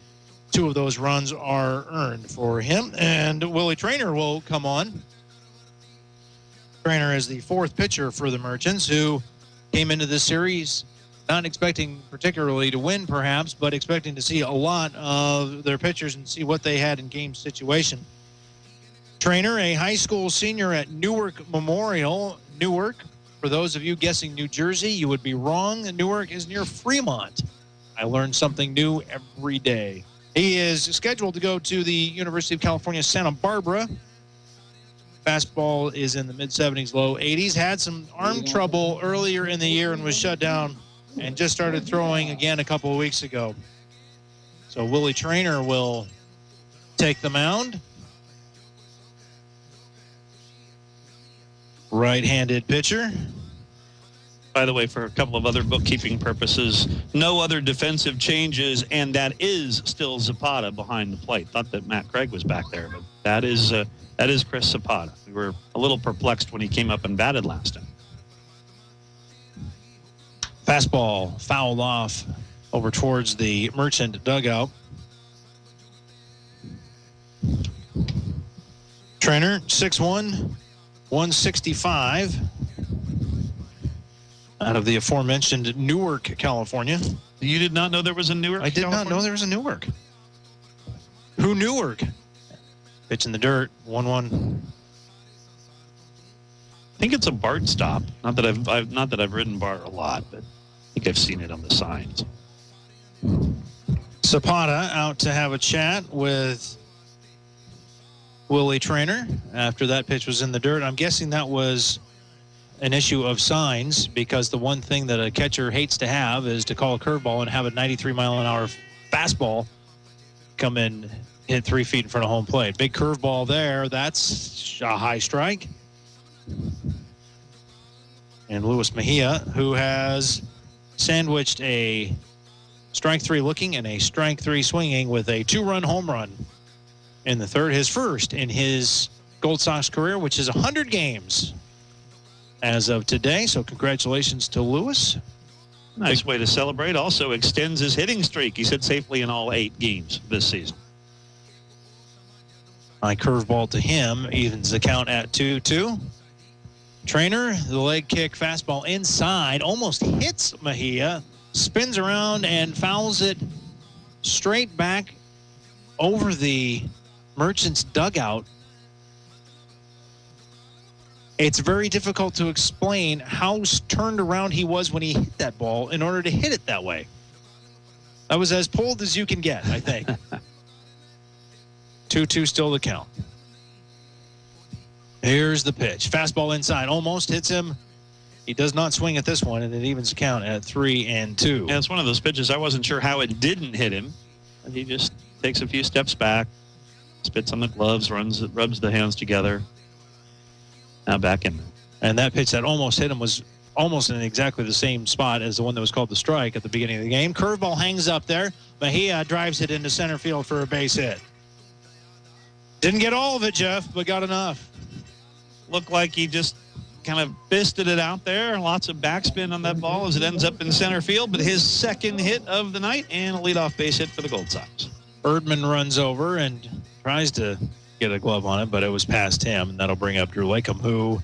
2 of those runs are earned for him, and Willie Traynor will come on. Traynor is the 4th pitcher for the Merchants, who came into this series not expecting particularly to win, perhaps, but expecting to see a lot of their pitchers and see what they had in game situation. Traynor, a high school senior at Newark Memorial. Newark, for those of you guessing New Jersey, you would be wrong. Newark is near Fremont. I learn something new every day. He is scheduled to go to the University of California, Santa Barbara. Fastball is in the mid-70s, low 80s. Had some arm trouble earlier in the year and was shut down and just started throwing again a couple of weeks ago. So Willie Traynor will take the mound. Right-handed pitcher. By the way, for a couple of other bookkeeping purposes, no other defensive changes, and that is still Zapata behind the plate. Thought that Matt Craig was back there, but that is Chris Zapata. We were a little perplexed when he came up and batted last time. Fastball fouled off over towards the Merchant dugout. Traynor, 6'1", 165. Out of the aforementioned Newark, California. You did not know there was a Newark? I did not know there was a Newark. Who Newark? Pitch in the dirt, 1-1. I think it's a BART stop. Not that I've ridden BART a lot, but I think I've seen it on the signs. Zapata out to have a chat with Willie Traynor after that pitch was in the dirt. I'm guessing that was an issue of signs, because the one thing that a catcher hates to have is to call a curveball and have a 93-mile-an-hour fastball come in, hit 3 feet in front of home plate. Big curveball there. That's a high strike. And Luis Mejia, who has sandwiched a strike 3 looking and a strike 3 swinging with a 2-run home run in the 3rd, his first in his Gold Sox career, which is 100 games as of today. So congratulations to Lewis. Nice way to celebrate. Also extends his hitting streak. He's hit safely in all 8 games this season. My curveball to him evens the count at 2-2. Trainer, the leg kick fastball inside, almost hits Mejia, spins around and fouls it straight back over the Merchants dugout. It's very difficult to explain how turned around he was when he hit that ball in order to hit it that way. That was as pulled as you can get, I think. 2-2 still the count. Here's the pitch. Fastball inside. Almost hits him. He does not swing at this one, and it evens the count at 3-2. Yeah, it's one of those pitches. I wasn't sure how it didn't hit him. And he just takes a few steps back, spits on the gloves, rubs the hands together. Now back in. And that pitch that almost hit him was almost in exactly the same spot as the one that was called the strike at the beginning of the game. Curveball hangs up there. Mejia drives it into center field for a base hit. Didn't get all of it, Jeff, but got enough. Looked like he just kind of fisted it out there. Lots of backspin on that ball as it ends up in center field, but his second hit of the night and a leadoff base hit for the Gold Sox. Erdman runs over and tries to get a glove on it, but it was past him, and that'll bring up Drew Lakeham, who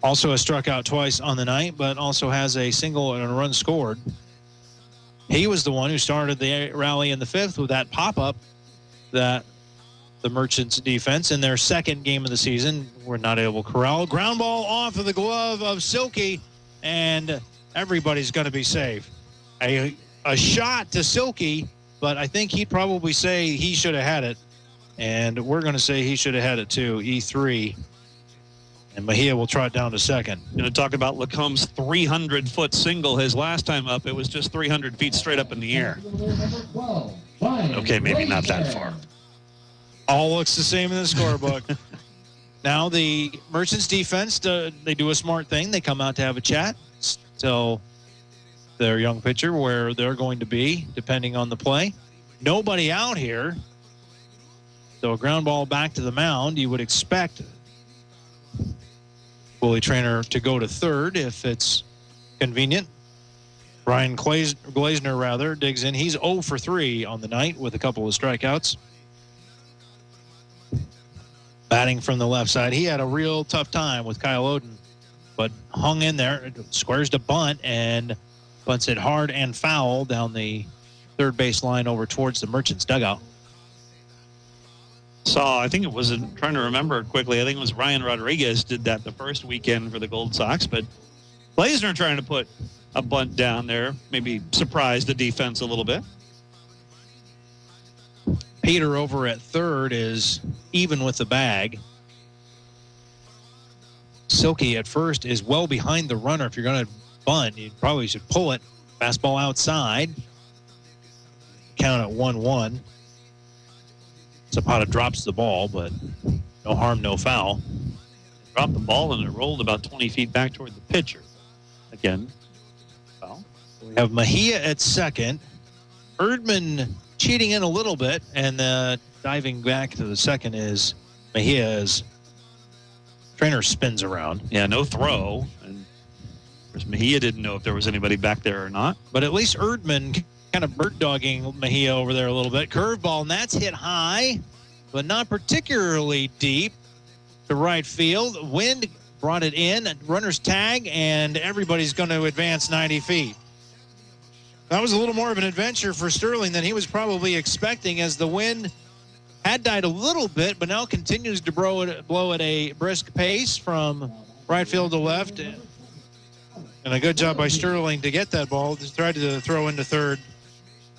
also has struck out twice on the night, but also has a single and a run scored. He was the one who started the rally in the 5th with that pop-up that the Merchants defense in their second game of the season were not able to corral. Ground ball off of the glove of Silky, and everybody's going to be safe. A shot to Silky, but I think he'd probably say he should have had it. And we're going to say he should have had it too, E3. And Mejia will trot down to second. Going to talk about Lacombe's 300-foot single. His last time up, it was just 300 feet straight up in the air. Okay, maybe not that far. All looks the same in the scorebook. Now the Merchants defense, they do a smart thing. They come out to have a chat, tell their young pitcher where they're going to be, depending on the play. Nobody out here. So a ground ball back to the mound. You would expect Willie Trainer to go to third if it's convenient. Ryan Glazner digs in. He's 0 for 3 on the night with a couple of strikeouts. Batting from the left side. He had a real tough time with Kyle Oden, but hung in there, squares to bunt, and bunts it hard and foul down the third base line over towards the Merchants dugout. I think it was, trying to remember quickly, I think it was Ryan Rodriguez did that the first weekend for the Gold Sox, but Glazner trying to put a bunt down there, maybe surprised the defense a little bit. Peter over at third is even with the bag. Silky at first is well behind the runner. If you're going to bunt, you probably should pull it. Fastball outside. Count at 1-1. Zapata drops the ball, but no harm, no foul. Dropped the ball and it rolled about 20 feet back toward the pitcher. Again, foul. We have Mejia at second. Erdman cheating in a little bit, and diving back to the second is Mejia's. Trainer spins around. Yeah, no throw. And of course, Mejia didn't know if there was anybody back there or not. But at least Erdman kind of bird dogging Mejia over there a little bit. Curveball, and that's hit high, but not particularly deep to right field. Wind brought it in. Runner's tag, and everybody's going to advance 90 feet. That was a little more of an adventure for Sterling than he was probably expecting, as the wind had died a little bit, but now continues to blow at a brisk pace from right field to left. And a good job by Sterling to get that ball. Just tried to throw into third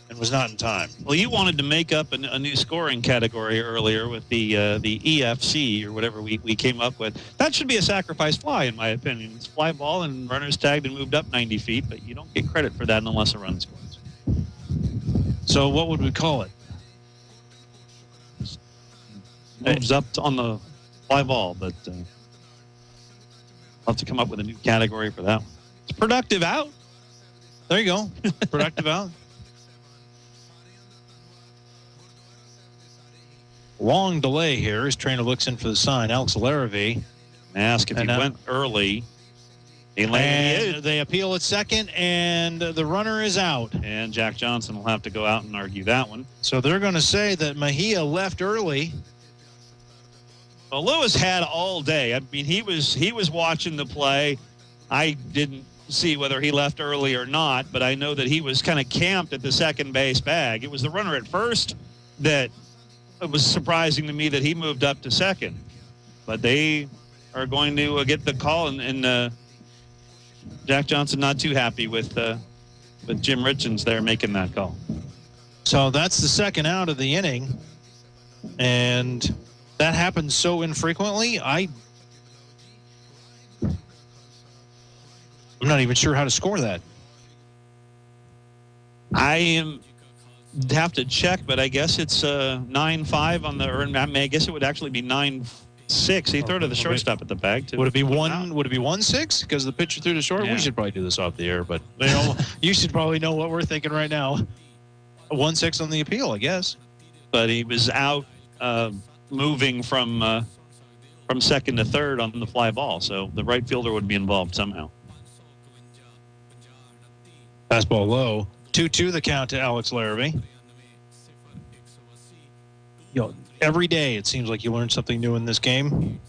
and was not in time. Well, you wanted to make up a new scoring category earlier with the EFC or whatever we came up with. That should be a sacrifice fly, in my opinion. It's fly ball and runners tagged and moved up 90 feet, but you don't get credit for that unless a run scores. So what would we call it? Moves up on the fly ball, but I'll have to come up with a new category for that one. It's productive out. There you go. Productive out. Long delay here as Trainer looks in for the sign. Alex Larrabee. Ask if he went early. And they appeal at second, and the runner is out. And Jack Johnson will have to go out and argue that one. So they're going to say that Mejia left early. Well, Lewis had all day. I mean, he was watching the play. I didn't see whether he left early or not, but I know that he was kind of camped at the second base bag. It was the runner at first that it was surprising to me that he moved up to second. But they are going to get the call, and Jack Johnson not too happy with Jim Richens there making that call. So that's the second out of the inning, and that happens so infrequently. I'm not even sure how to score that. I have to check, but I guess it's 9-5 on the, or I guess it would actually be 9-6. He threw to the shortstop at the bag too. Would it be 1-6 because the pitcher threw to short? Yeah. We should probably do this off the air, but you should probably know what we're thinking right now. 1-6 on the appeal, I guess. But he was out moving from second to third on the fly ball, so the right fielder would be involved somehow. Fastball low. 2-2 the count to Alex Larrabee. Every day it seems like you learn something new in this game.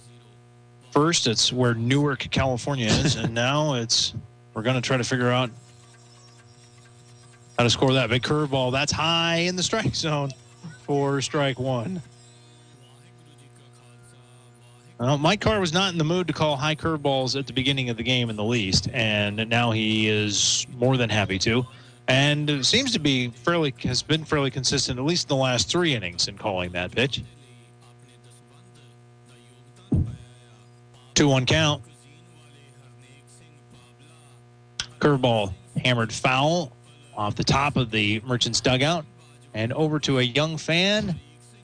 First, it's where Newark, California is, and now we're going to try to figure out how to score that. Big curveball. That's high in the strike zone for strike one. Mike Carr was not in the mood to call high curveballs at the beginning of the game in the least, and now he is more than happy to. And it seems to be has been fairly consistent, at least in the last 3 innings, in calling that pitch. 2-1 count. Curveball hammered foul off the top of the Merchants dugout and over to a young fan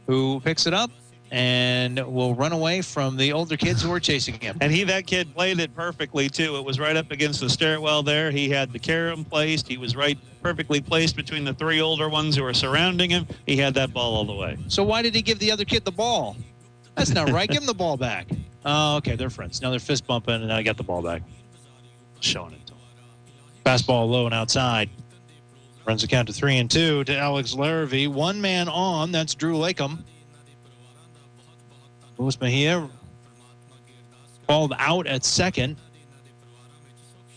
who picks it up and will run away from the older kids who are chasing him. And that kid played it perfectly, too. It was right up against the stairwell there. He had the carom placed. He was perfectly placed between the 3 older ones who were surrounding him. He had that ball all the way. So why did he give the other kid the ball? That's not right. Give him the ball back. Oh, okay, they're friends. Now they're fist bumping, and I got the ball back. Showing it to him. Fastball low and outside. Runs the count to 3-2 to Alex Larrabee. 1 man on. That's Drew Lakem. Luis Mejia called out at second.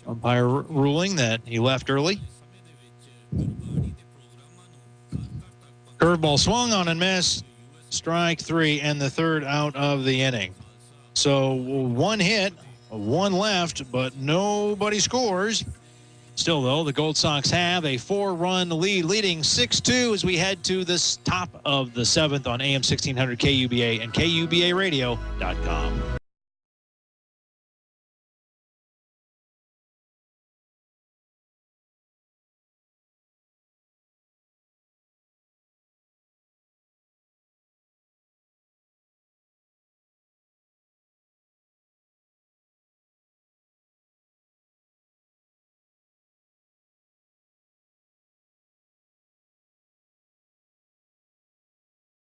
Umpire ruling that he left early. Curveball swung on and missed. Strike 3 and the third out of the inning. So 1 hit, 1 left, but nobody scores. Still, though, the Gold Sox have a 4-run lead, leading 6-2 as we head to this top of the 7th on AM 1600 KUBA and KUBARadio.com.